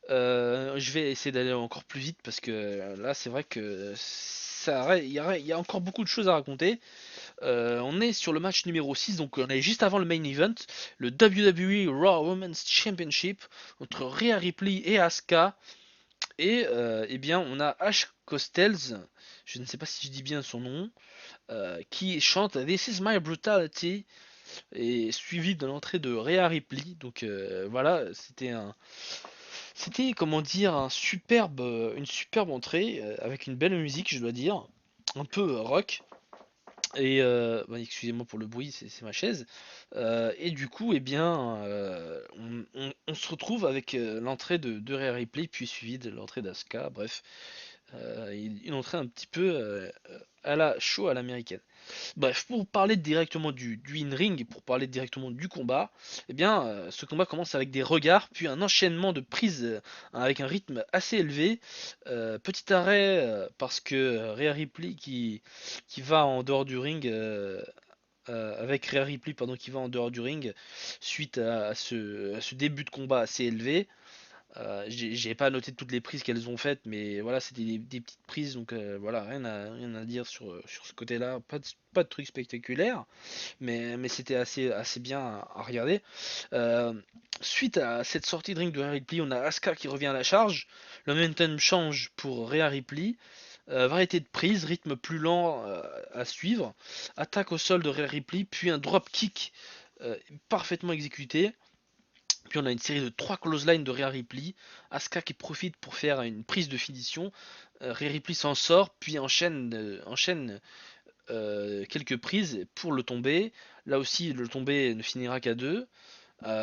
Je vais essayer d'aller encore plus vite parce que là, c'est vrai que il y a encore beaucoup de choses à raconter. On est sur le match numéro 6, donc on est juste avant le main event, le WWE Raw Women's Championship entre Rhea Ripley et Asuka. Et eh bien, on a Ash Costells, je ne sais pas si je dis bien son nom, qui chante This is my brutality, et suivi de l'entrée de Rhea Ripley. Donc voilà, c'était comment dire une superbe entrée avec une belle musique, je dois dire, un peu rock. Et bah, excusez-moi pour le bruit, c'est ma chaise. Et du coup, eh bien, on se retrouve avec l'entrée de Rhea Ripley, puis suivi de l'entrée d'Asuka. Bref, une entrée un petit peu à la show à l'américaine. Bref, pour parler directement du in-ring, pour parler directement du combat, eh bien, ce combat commence avec des regards, puis un enchaînement de prises avec un rythme assez élevé. Petit arrêt parce que Rhea Ripley qui va en dehors du ring, avec Rhea Ripley pardon, qui va en dehors du ring suite à ce début de combat assez élevé. J'ai pas noté toutes les prises qu'elles ont faites, mais voilà, c'était des petites prises, donc voilà, rien à dire sur ce côté-là, pas de trucs spectaculaires, mais c'était assez bien à regarder. Euh, Suite à cette sortie de ring de Rhea Ripley, on a Asuka qui revient à la charge, le momentum change pour Rhea Ripley, variété de prises, rythme plus lent à suivre, attaque au sol de Rhea Ripley, puis un drop kick parfaitement exécuté. Puis on a une série de 3 clotheslines de Rhea Ripley. Asuka qui profite pour faire une prise de finition. Rhea Ripley s'en sort, puis enchaîne quelques prises pour le tomber. Là aussi, le tomber ne finira qu'à 2.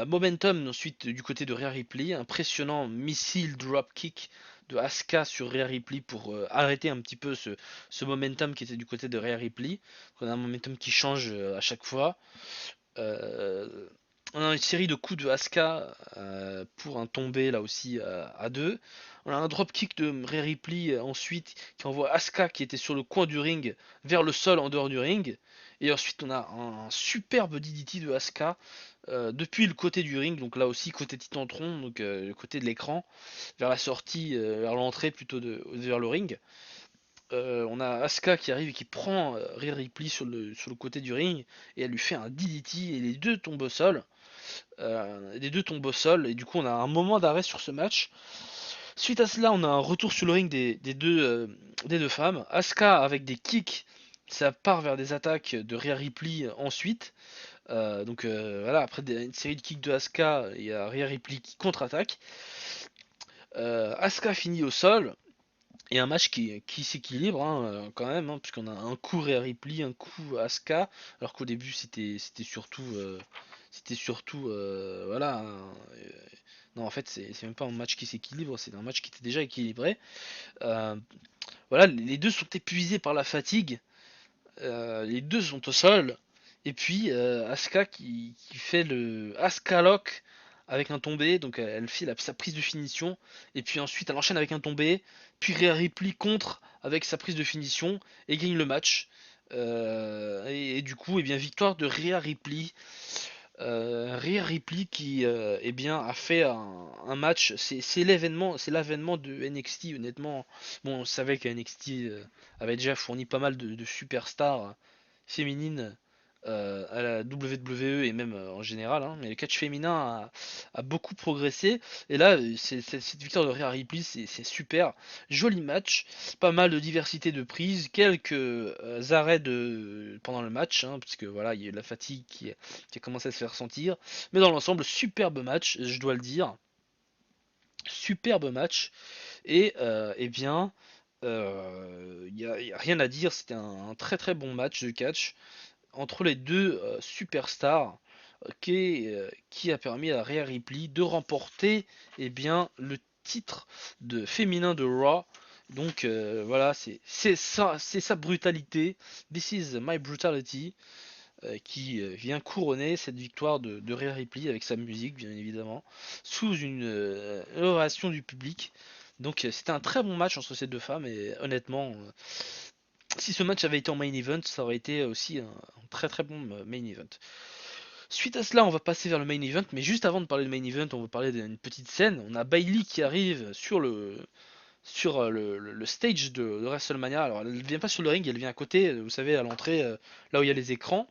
Momentum ensuite du côté de Rhea Ripley. Impressionnant missile drop kick de Asuka sur Rhea Ripley pour arrêter un petit peu ce momentum qui était du côté de Rhea Ripley. On a un momentum qui change à chaque fois. Euh, on a une série de coups de Asuka pour un tombé là aussi à 2. On a un dropkick de Rhea Ripley ensuite qui envoie Asuka qui était sur le coin du ring vers le sol en dehors du ring. Et ensuite on a un superbe DDT de Asuka depuis le côté du ring, donc là aussi côté Titantron, donc le côté de l'écran, vers la sortie, vers l'entrée plutôt vers le ring. On a Asuka qui arrive et qui prend Rhea Ripley sur le côté du ring et elle lui fait un DDT et les deux tombent au sol. Et du coup on a un moment d'arrêt sur ce match. Suite à cela, on a un retour sur le ring des deux femmes. Asuka avec des kicks, ça part vers des attaques de Rhea Ripley ensuite. Donc voilà, après une série de kicks de Asuka, il y a Rhea Ripley qui contre-attaque. Asuka finit au sol. Et un match qui s'équilibre hein, quand même, hein, puisqu'on a un coup Rhea Ripley, un coup Asuka, alors qu'au début c'était surtout voilà. Non, en fait c'est même pas un match qui s'équilibre, c'est un match qui était déjà équilibré. Euh, voilà, les deux sont épuisés par la fatigue, les deux sont au sol, et puis Asuka qui fait le Asuka Lock avec un tombé, donc elle fait sa prise de finition, et puis ensuite elle enchaîne avec un tombé, puis Rhea Ripley contre avec sa prise de finition et gagne le match. Et du coup, eh bien, victoire de Rhea Ripley. Rhea Ripley qui eh bien, a fait un match, c'est l'avènement de NXT honnêtement. Bon, on savait que NXT avait déjà fourni pas mal de superstars féminines à la WWE et même en général, hein, mais le catch féminin a beaucoup progressé. Et là, cette victoire de Rhea Ripley, c'est super. Joli match, pas mal de diversité de prises, quelques arrêts pendant le match, hein, parce que voilà, il y a eu de la fatigue qui a commencé à se faire sentir. Mais dans l'ensemble, superbe match, je dois le dire. Superbe match. Et eh bien, y a rien à dire, c'était un très très bon match de catch entre les deux superstars qui a permis à Rhea Ripley de remporter eh bien, le titre de féminin de Raw. Donc voilà, c'est sa brutalité. This is my brutality qui vient couronner cette victoire de Rhea Ripley avec sa musique, bien évidemment, sous une ovation du public. Donc c'était un très bon match entre ces deux femmes et honnêtement, si ce match avait été en main event, ça aurait été aussi un très très bon main event. Suite à cela, on va passer vers le main event, mais juste avant de parler de main event, on va parler d'une petite scène. On a Bailey qui arrive sur le stage de WrestleMania. Alors, elle vient pas sur le ring, elle vient à côté, vous savez, à l'entrée, là où il y a les écrans.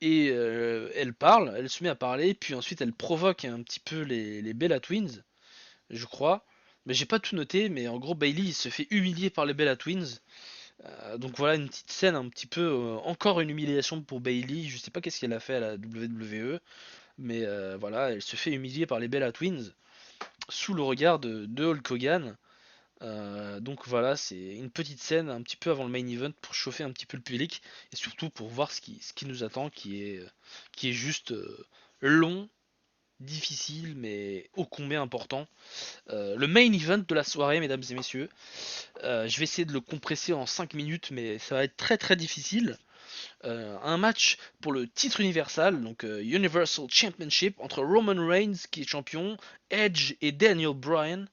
Et elle parle, elle se met à parler, puis ensuite elle provoque un petit peu les Bella Twins, je crois. Mais j'ai pas tout noté, mais en gros Bailey se fait humilier par les Bella Twins. Donc voilà une petite scène un petit peu, encore une humiliation pour Bailey. Je sais pas qu'est-ce qu'elle a fait à la WWE, mais voilà, elle se fait humilier par les Bella Twins sous le regard de Hulk Hogan. Donc voilà, c'est une petite scène un petit peu avant le main event pour chauffer un petit peu le public et surtout pour voir ce qui nous attend, qui est juste long, difficile, mais ô combien important. Le main event de la soirée, mesdames et messieurs. Je vais essayer de le compresser en 5 minutes, mais ça va être très très difficile. Un match pour le titre universal, donc Universal Championship, entre Roman Reigns qui est champion, Edge et Daniel Bryan.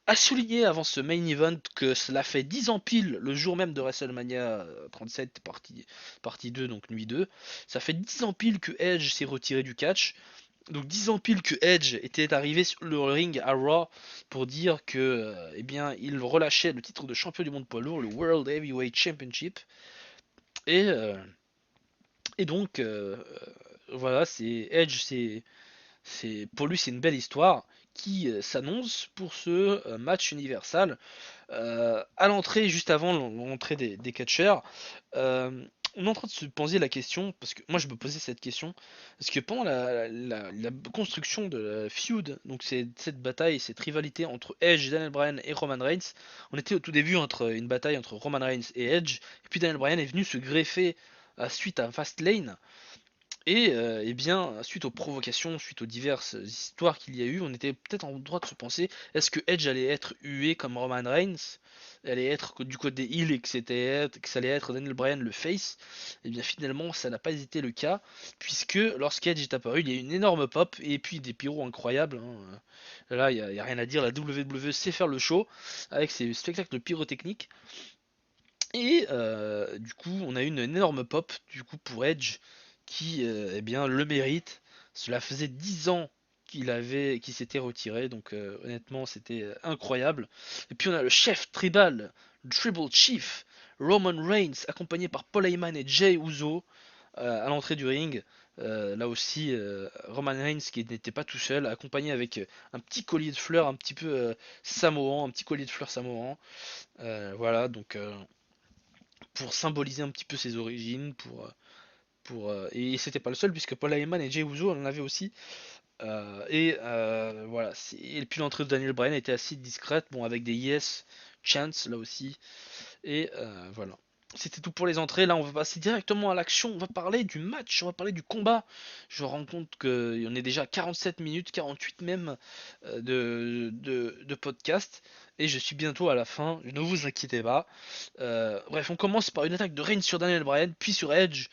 A souligner avant ce main event que cela fait 10 ans pile le jour même de WrestleMania 37 partie 2, donc nuit 2. Ça fait 10 ans pile que Edge s'est retiré du catch. Donc 10 ans pile que Edge était arrivé sur le ring à Raw pour dire que eh bien il relâchait le titre de champion du monde poids lourd, le World Heavyweight Championship. Et, euh, et donc voilà, c'est Edge, pour lui c'est une belle histoire qui s'annonce pour ce match universal. À l'entrée, juste avant l'entrée des catcheurs, on est en train de se poser la question, parce que moi je me posais cette question, parce que pendant la construction de la feud, donc cette bataille, cette rivalité entre Edge, Daniel Bryan et Roman Reigns, on était au tout début entre une bataille entre Roman Reigns et Edge, et puis Daniel Bryan est venu se greffer suite à Fastlane, et eh bien, suite aux provocations, suite aux diverses histoires qu'il y a eu, on était peut-être en droit de se penser, est-ce que Edge allait être hué comme Roman Reigns, allait être du côté heel et que ça allait être Daniel Bryan le face? Et bien finalement, ça n'a pas été le cas, puisque lorsqu'Edge est apparu, il y a eu une énorme pop et puis des pyros incroyables, hein. Là, il y a rien à dire, la WWE sait faire le show avec ses spectacles pyrotechniques. Et du coup, on a eu une énorme pop du coup pour Edge qui eh bien le mérite. Cela faisait 10 ans qu'il s'était retiré, donc honnêtement c'était incroyable. Et puis on a le chef tribal, le Tribal Chief, Roman Reigns, accompagné par Paul Heyman et Jey Uso à l'entrée du ring. Là aussi, Roman Reigns qui n'était pas tout seul, accompagné avec un petit collier de fleurs un petit peu samoan, un petit collier de fleurs samoan. Voilà, donc pour symboliser un petit peu ses origines, et c'était pas le seul puisque Paul Heyman et Jey Uso en avaient aussi. Voilà. Et puis l'entrée de Daniel Bryan était assez discrète, bon avec des yes chants là aussi. Et voilà. C'était tout pour les entrées. Là, on va passer directement à l'action. On va parler du match, on va parler du combat. Je me rends compte qu'on est déjà à 47 minutes, 48 même de podcast. Et je suis bientôt à la fin. Ne vous inquiétez pas. Bref, on commence par une attaque de Reigns sur Daniel Bryan, puis sur Edge.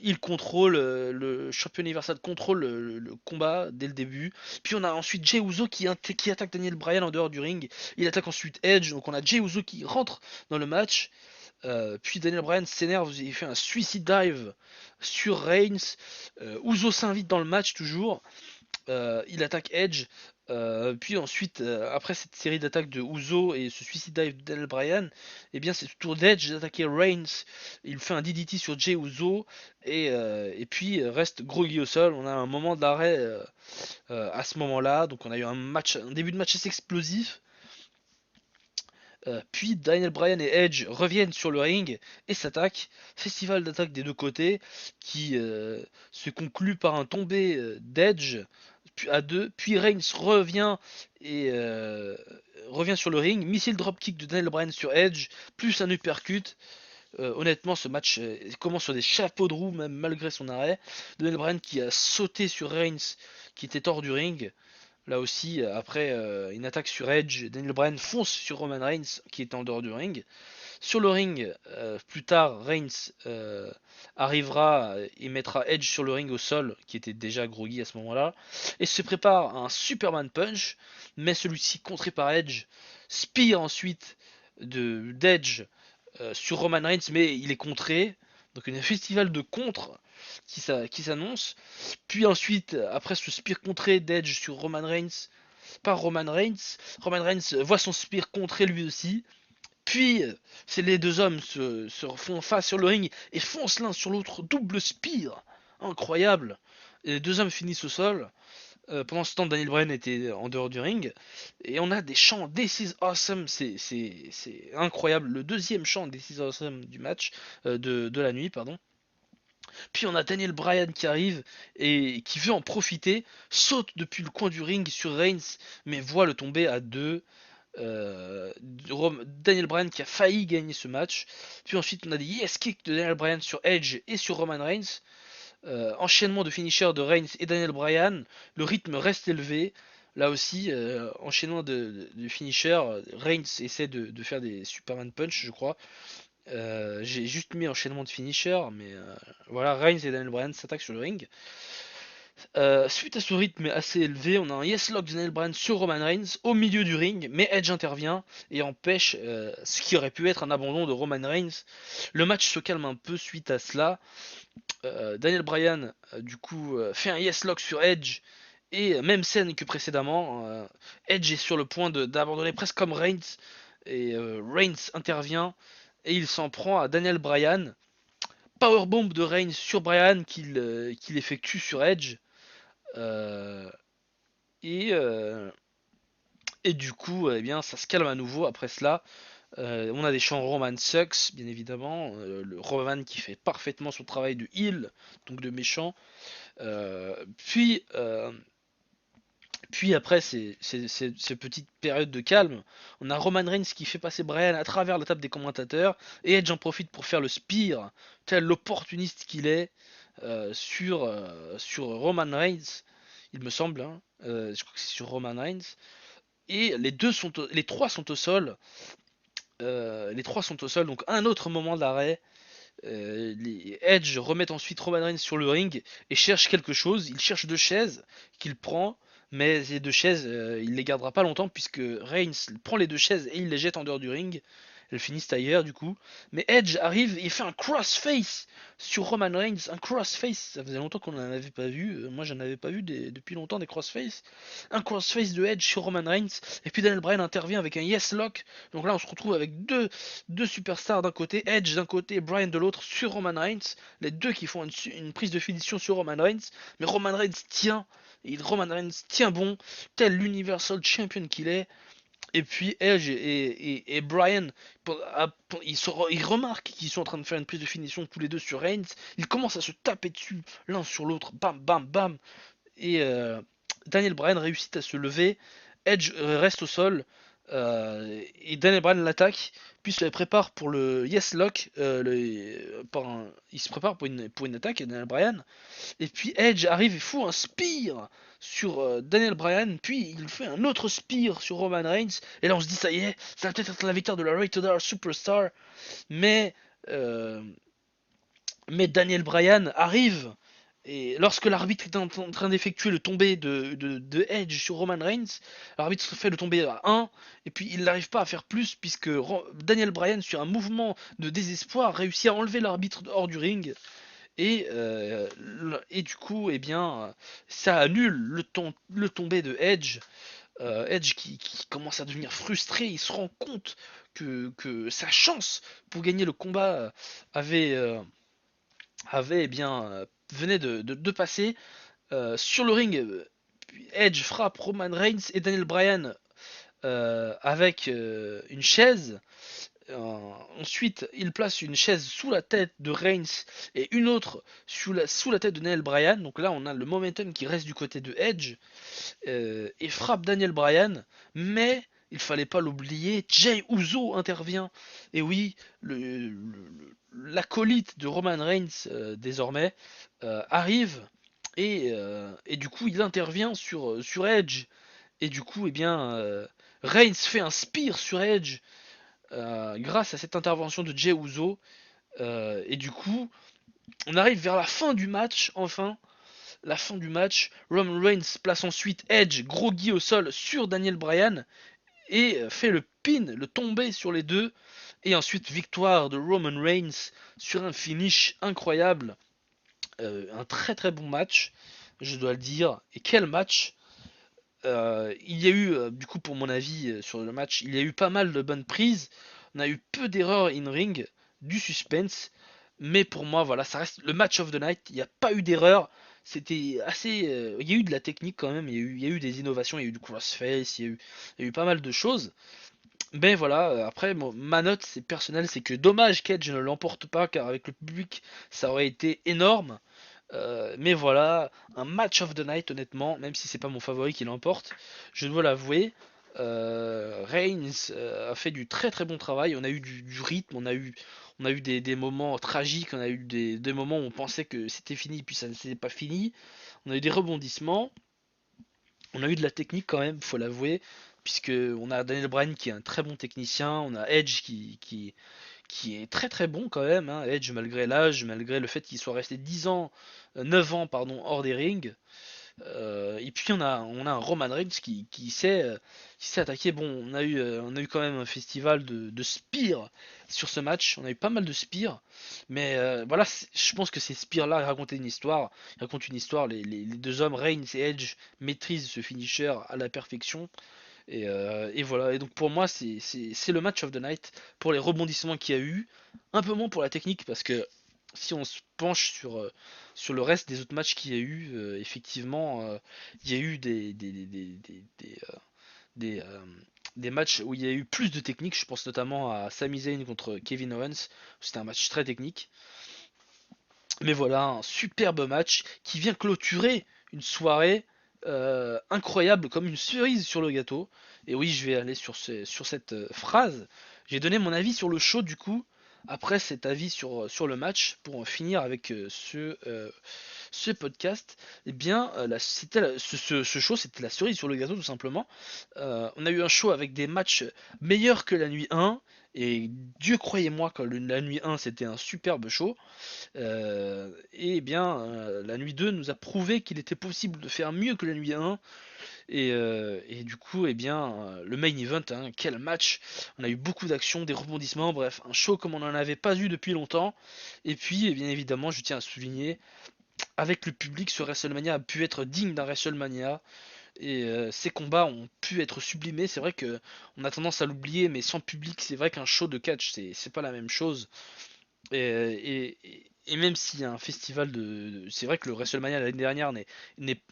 Il contrôle, le champion universel contrôle le combat dès le début. Puis on a ensuite Jey Uso qui attaque Daniel Bryan en dehors du ring. Il attaque ensuite Edge. Donc on a Jey Uso qui rentre dans le match. Puis Daniel Bryan s'énerve, il fait un suicide dive sur Reigns. Uso s'invite dans le match toujours. Il attaque Edge. Puis ensuite, après cette série d'attaques de Uso et ce suicide dive de Daniel Bryan, eh bien c'est au tour d'Edge d'attaquer Reigns. Il fait un DDT sur Jey Uso et puis reste groggy au sol. On a un moment d'arrêt à ce moment-là. Donc on a eu un début de match assez explosif. Puis Daniel Bryan et Edge reviennent sur le ring et s'attaquent. Festival d'attaque des deux côtés qui se conclut par un tombé d'Edge à deux. Puis Reigns et revient sur le ring. Missile dropkick de Daniel Bryan sur Edge, plus un uppercut. Honnêtement, ce match commence sur des chapeaux de roue, même malgré son arrêt. Daniel Bryan qui a sauté sur Reigns qui était hors du ring. Là aussi, après une attaque sur Edge, Daniel Bryan fonce sur Roman Reigns qui est en dehors du ring. Sur le ring, plus tard, Reigns arrivera et mettra Edge sur le ring au sol, qui était déjà groggy à ce moment-là, et se prépare un Superman Punch, mais celui-ci contré par Edge, spear ensuite d'Edge sur Roman Reigns, mais il est contré Donc un festival de contre qui s'annonce. Puis ensuite, après ce spear contré d'Edge sur Roman Reigns, par Roman Reigns voit son spear contré lui aussi. Puis, c'est les deux hommes se font face sur le ring et foncent l'un sur l'autre, double spear. Incroyable. Et les deux hommes finissent au sol. Pendant ce temps, Daniel Bryan était en dehors du ring. Et on a des chants This is awesome. C'est incroyable. Le deuxième chant This is awesome du match, de la nuit, pardon. Puis on a Daniel Bryan qui arrive et qui veut en profiter, saute depuis le coin du ring sur Reigns, mais voit le tomber à deux. Daniel Bryan qui a failli gagner ce match. Puis ensuite on a des yes kicks de Daniel Bryan sur Edge et sur Roman Reigns. Enchaînement de finisher de Reigns et Daniel Bryan. Le rythme reste élevé. Là aussi, enchaînement de finisher. Reigns essaie de faire des Superman Punch, je crois. J'ai juste mis enchaînement de finisher, mais voilà, Reigns et Daniel Bryan s'attaquent sur le ring. Suite à ce rythme assez élevé, on a un yes lock de Daniel Bryan sur Roman Reigns au milieu du ring, mais Edge intervient et empêche ce qui aurait pu être un abandon de Roman Reigns. Le match se calme un peu suite à cela. Daniel Bryan, du coup, fait un yes lock sur Edge. Et même scène que précédemment, Edge est sur le point d'abandonner presque comme Reigns. Et Reigns intervient et il s'en prend à Daniel Bryan. Powerbomb de Reigns sur Bryan qu'il effectue sur Edge. Euh, et, euh, et du coup, eh bien, ça se calme à nouveau après cela. On a des chants Roman Sucks, bien évidemment. Le Roman qui fait parfaitement son travail de heel, donc de méchant. Euh, puis, euh, Puis après ces petites périodes de calme, on a Roman Reigns qui fait passer Bryan à travers la table des commentateurs et Edge en profite pour faire le spear, tel l'opportuniste qu'il est, sur Roman Reigns, il me semble, hein. Je crois que c'est sur Roman Reigns. Et les trois sont au sol. Les trois sont au sol, donc un autre moment d'arrêt. Les Edge remettent ensuite Roman Reigns sur le ring et cherche quelque chose. Il cherche deux chaises qu'il prend, mais ces deux chaises, il les gardera pas longtemps puisque Reigns prend les deux chaises et il les jette en dehors du ring. Elles finissent ailleurs du coup. Mais Edge arrive et il fait un crossface sur Roman Reigns. Un crossface, ça faisait longtemps qu'on n'en avait pas vu. Moi j'en avais pas vu depuis longtemps des crossface. Un crossface de Edge sur Roman Reigns. Et puis Daniel Bryan intervient avec un yes lock. Donc là on se retrouve avec deux superstars d'un côté, Edge d'un côté et Bryan de l'autre sur Roman Reigns. Les deux qui font une prise de finition sur Roman Reigns. Mais Roman Reigns tient. Et Roman Reigns tient bon, tel l'Universal Champion qu'il est. Et puis Edge et Bryan, ils remarquent qu'ils sont en train de faire une prise de finition tous les deux sur Reigns. Ils commencent à se taper dessus l'un sur l'autre, bam bam bam. Et Daniel Bryan réussit à se lever. Edge reste au sol. Et Daniel Bryan l'attaque. Puis se prépare pour le Yes Lock. Il se prépare pour une attaque, Daniel Bryan. Et puis Edge arrive et fout un spear sur Daniel Bryan. Puis il fait un autre spear sur Roman Reigns. Et là on se dit ça y est, ça va peut-être être la victoire de la Rated R Superstar. Mais, euh, mais Daniel Bryan arrive. Et lorsque l'arbitre est en train d'effectuer le tombé de Edge sur Roman Reigns, l'arbitre fait le tombé à 1, et puis il n'arrive pas à faire plus, puisque Daniel Bryan, sur un mouvement de désespoir, réussit à enlever l'arbitre hors du ring. Et du coup, eh bien, ça annule le tombé de Edge. Edge qui commence à devenir frustré, il se rend compte que sa chance pour gagner le combat avait, avait eh bien, venait de passer. Sur le ring, Edge frappe Roman Reigns et Daniel Bryan avec une chaise. Ensuite, il place une chaise sous la tête de Reigns et une autre sous la tête de Daniel Bryan. Donc là, on a le momentum qui reste du côté de Edge et frappe Daniel Bryan. Mais il fallait pas l'oublier, Jey Uso intervient. Et oui, l'acolyte de Roman Reigns désormais arrive et du coup il intervient sur Edge. Et du coup, eh bien, Reigns fait un spear sur Edge grâce à cette intervention de Jey Uso. Et du coup, on arrive vers la fin du match, enfin. La fin du match, Roman Reigns place ensuite Edge groggy au sol sur Daniel Bryan et fait le pin, le tombé sur les deux. Et ensuite, victoire de Roman Reigns sur un finish incroyable. Un très très bon match, je dois le dire. Et quel match! Il y a eu, du coup, pour mon avis sur le match, il y a eu pas mal de bonnes prises. On a eu peu d'erreurs in-ring, du suspense. Mais pour moi, voilà, ça reste le match of the night. Il n'y a pas eu d'erreur. C'était assez. Il y a eu de la technique quand même. Il y a eu des innovations. Il y a eu du crossface. Il y a eu pas mal de choses. Mais voilà, après, ma note, c'est personnel. C'est que dommage qu'Edge ne l'emporte pas. Car avec le public, ça aurait été énorme. Mais voilà, un match of the night, honnêtement, même si c'est pas mon favori qui l'emporte, je dois l'avouer. Reigns a fait du très très bon travail. On a eu du rythme, on a eu des moments tragiques, on a eu des moments où on pensait que c'était fini, puis ça ne s'était pas fini. On a eu des rebondissements, on a eu de la technique quand même, faut l'avouer, puisque on a Daniel Bryan qui est un très bon technicien, on a Edge qui est très très bon quand même, hein. Edge malgré l'âge, malgré le fait qu'il soit resté 10 ans, 9 ans pardon, hors des rings. Et puis on a un Roman Reigns qui s'est attaqué. Bon, on a eu quand même un festival de spears sur ce match. On a eu pas mal de spears, mais voilà, je pense que ces spears-là racontaient une histoire. Ils racontent une histoire. Les deux hommes, Reigns et Edge, maîtrisent ce finisher à la perfection. Et voilà, et donc pour moi c'est le match of the night pour les rebondissements qu'il y a eu, un peu moins pour la technique parce que si on se penche sur le reste des autres matchs qu'il y a eu, effectivement il y a eu des, euh, des matchs où il y a eu plus de technique, je pense notamment à Sami Zayn contre Kevin Owens, c'était un match très technique, mais voilà, un superbe match qui vient clôturer une soirée incroyable comme une cerise sur le gâteau. Et oui, je vais aller sur cette phrase. J'ai donné mon avis sur le show du coup, après cet avis sur le match, pour en finir avec ce podcast. Eh bien, ce show, c'était la cerise sur le gâteau tout simplement. On a eu un show avec des matchs meilleurs que la nuit 1. Et Dieu croyez-moi que la nuit 1 c'était un superbe show. Et bien, la nuit 2 nous a prouvé qu'il était possible de faire mieux que la nuit 1. Et du coup, le main event, hein, quel match! On a eu beaucoup d'actions, des rebondissements, bref, un show comme on n'en avait pas eu depuis longtemps. Et puis, bien évidemment, je tiens à souligner, avec le public, ce WrestleMania a pu être digne d'un WrestleMania. Et ces combats ont pu être sublimés. C'est vrai que on a tendance à l'oublier, mais sans public, c'est vrai qu'un show de catch, c'est pas la même chose. Et même s'il y a un festival c'est vrai que le WrestleMania l'année dernière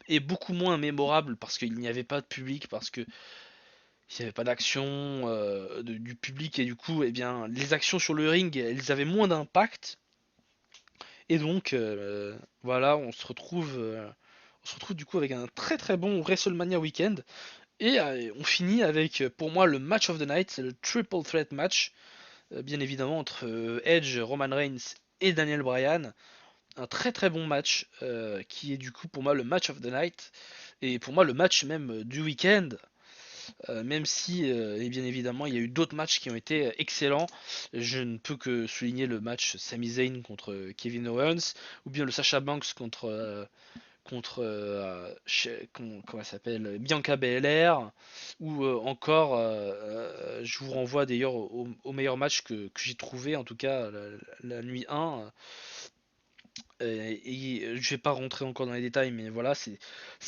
est beaucoup moins mémorable parce qu'il n'y avait pas de public, parce que il n'y avait pas d'action du public et du coup, eh bien, les actions sur le ring, elles avaient moins d'impact. Et donc, voilà, on se retrouve du coup avec un très très bon WrestleMania weekend. Et on finit avec, pour moi, le match of the night, c'est le triple threat match, bien évidemment entre Edge, Roman Reigns et Daniel Bryan. Un très très bon match qui est du coup pour moi le match of the night et pour moi le match même du week-end, même si et bien évidemment il y a eu d'autres matchs qui ont été excellents. Je ne peux que souligner le match Sami Zayn contre Kevin Owens ou bien le Sasha Banks comment elle s'appelle, Bianca Belair, ou encore je vous renvoie d'ailleurs au meilleur match que j'ai trouvé, en tout cas la nuit 1. Et je vais pas rentrer encore dans les détails, mais voilà, ça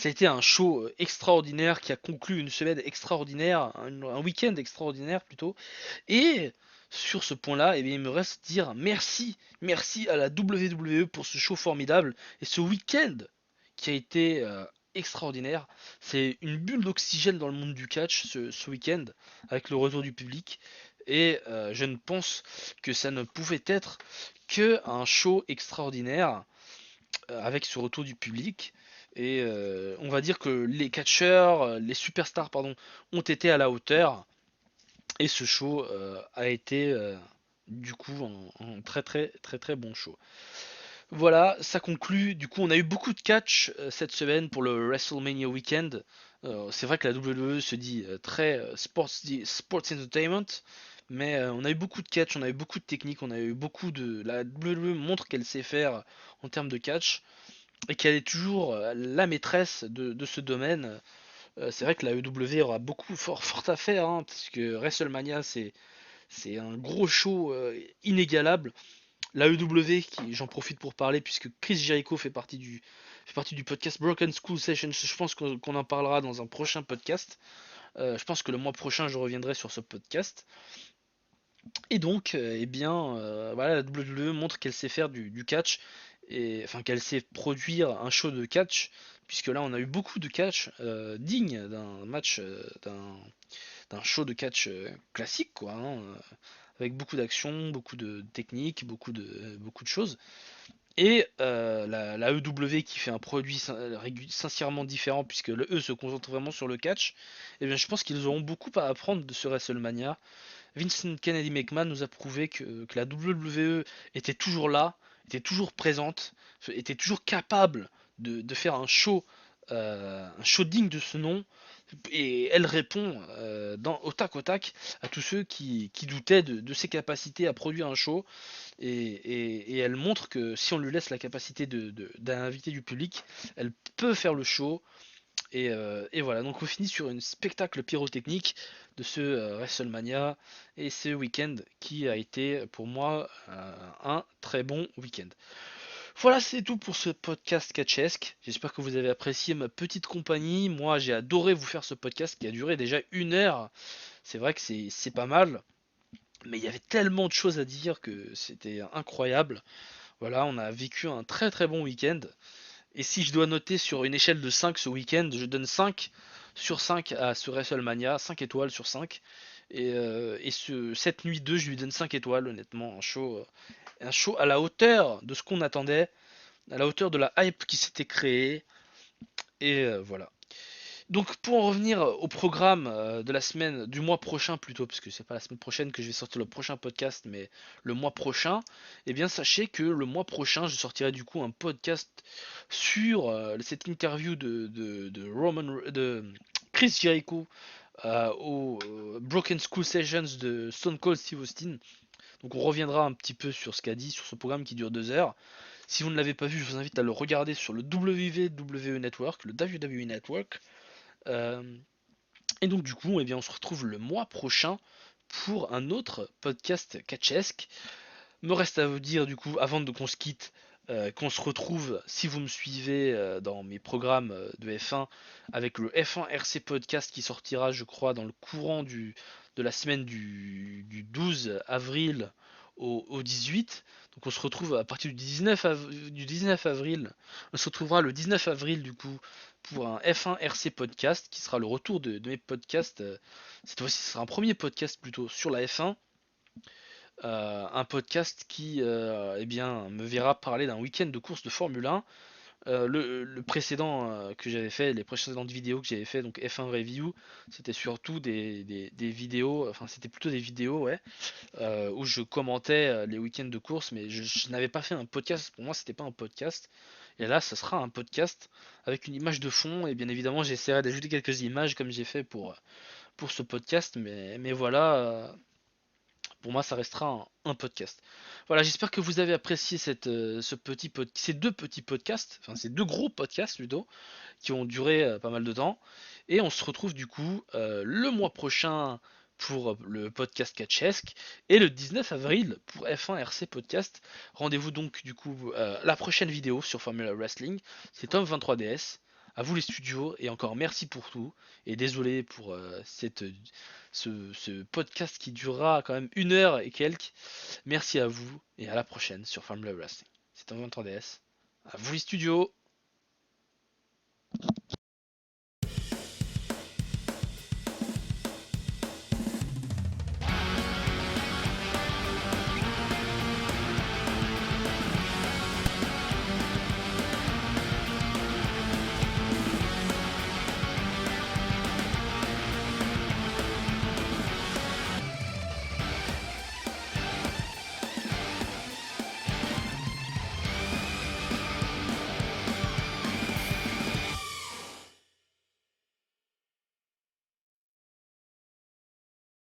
a été un show extraordinaire qui a conclu une semaine extraordinaire, un week-end extraordinaire plutôt. Et sur ce point-là, eh bien, il me reste dire merci à la WWE pour ce show formidable et ce week-end qui a été extraordinaire. C'est une bulle d'oxygène dans le monde du catch ce week-end avec le retour du public. Et je ne pense que ça ne pouvait être que un show extraordinaire avec ce retour du public. Et on va dire que les catcheurs, les superstars, pardon, ont été à la hauteur. Et ce show a été du coup un très très très très bon show. Voilà, ça conclut. Du coup, on a eu beaucoup de catch cette semaine pour le WrestleMania Weekend. C'est vrai que la WWE se dit très sports entertainment, mais on a eu beaucoup de catch, on a eu beaucoup de technique, on a eu beaucoup de. La WWE montre qu'elle sait faire en termes de catch et qu'elle est toujours la maîtresse de ce domaine. C'est vrai que la WWE aura beaucoup fort à faire, hein, parce que WrestleMania C'est un gros show inégalable. La EW, j'en profite pour parler puisque Chris Jericho fait partie du podcast Broken School Sessions. Je pense qu'on en parlera dans un prochain podcast. Je pense que le mois prochain, je reviendrai sur ce podcast. Et donc, voilà, la WWE montre qu'elle sait faire du catch, et enfin qu'elle sait produire un show de catch, puisque là, on a eu beaucoup de catch digne d'un match, d'un show de catch classique, quoi, hein, avec beaucoup d'action, beaucoup de techniques, beaucoup de choses. Et la EW qui fait un produit sincèrement différent, puisque le E se concentre vraiment sur le catch, et bien je pense qu'ils auront beaucoup à apprendre de ce WrestleMania. Vincent Kennedy McMahon nous a prouvé que la WWE était toujours là, était toujours présente, était toujours capable de faire un show digne de ce nom, et elle répond au tac à tous ceux qui doutaient de ses capacités à produire un show, et elle montre que si on lui laisse la capacité d'inviter du public, elle peut faire le show, et voilà, donc on finit sur un spectacle pyrotechnique de ce WrestleMania et ce week-end qui a été pour moi un très bon week-end. Voilà, c'est tout pour ce podcast catchesque. J'espère que vous avez apprécié ma petite compagnie. Moi, j'ai adoré vous faire ce podcast qui a duré déjà 1 heure. C'est vrai que c'est pas mal, mais il y avait tellement de choses à dire que c'était incroyable. Voilà, on a vécu un très très bon week-end. Et si je dois noter sur une échelle de 5 ce week-end, je donne 5 sur 5 à ce WrestleMania, 5 étoiles sur 5. Cette nuit 2, je lui donne 5 étoiles, honnêtement. Un show à la hauteur de ce qu'on attendait, à la hauteur de la hype qui s'était créée. Et voilà. Donc pour en revenir au programme de la semaine, du mois prochain plutôt, parce que c'est pas la semaine prochaine que je vais sortir le prochain podcast, mais le mois prochain, eh bien sachez que le mois prochain, je sortirai du coup un podcast sur cette interview de Chris Jericho au Broken School Sessions de Stone Cold Steve Austin. Donc on reviendra un petit peu sur ce qu'a dit sur ce programme qui dure 2 heures. Si vous ne l'avez pas vu, je vous invite à le regarder sur le WWE Network, le WWE Network. Euh, et donc du coup, eh bien, on se retrouve le mois prochain pour un autre podcast catchesque. Me reste à vous dire du coup, avant de qu'on se quitte, qu'on se retrouve, si vous me suivez dans mes programmes de F1, avec le F1 RC Podcast qui sortira, je crois, dans le courant de la semaine du 12 avril au 18. Donc on se retrouve à partir du 19 avril. On se retrouvera le 19 avril du coup pour un F1 RC Podcast qui sera le retour de mes podcasts. Cette fois-ci, ce sera un premier podcast plutôt sur la F1, un podcast qui eh bien, me verra parler d'un week-end de course de Formule 1. Le précédent que j'avais fait, les précédentes vidéos que j'avais fait, donc F1 Review, c'était surtout des vidéos, enfin c'était plutôt des vidéos, ouais, où je commentais les week-ends de course, mais je n'avais pas fait un podcast, pour moi c'était pas un podcast. Et là, ce sera un podcast avec une image de fond, et bien évidemment j'essaierai d'ajouter quelques images comme j'ai fait pour ce podcast, mais voilà, pour moi, ça restera un podcast. Voilà, j'espère que vous avez apprécié ces deux petits podcasts, enfin ces deux gros podcasts plutôt, qui ont duré pas mal de temps. Et on se retrouve du coup le mois prochain pour le podcast Catchesque et le 19 avril pour F1 RC Podcast. Rendez-vous donc du coup la prochaine vidéo sur Formula Wrestling. C'est Tom23DS. À vous les studios et encore merci pour tout. Et désolé pour ce podcast qui durera quand même 1 heure et quelques. Merci à vous et à la prochaine sur Formula Wrestling. C'est Tom23DS. À vous les studios.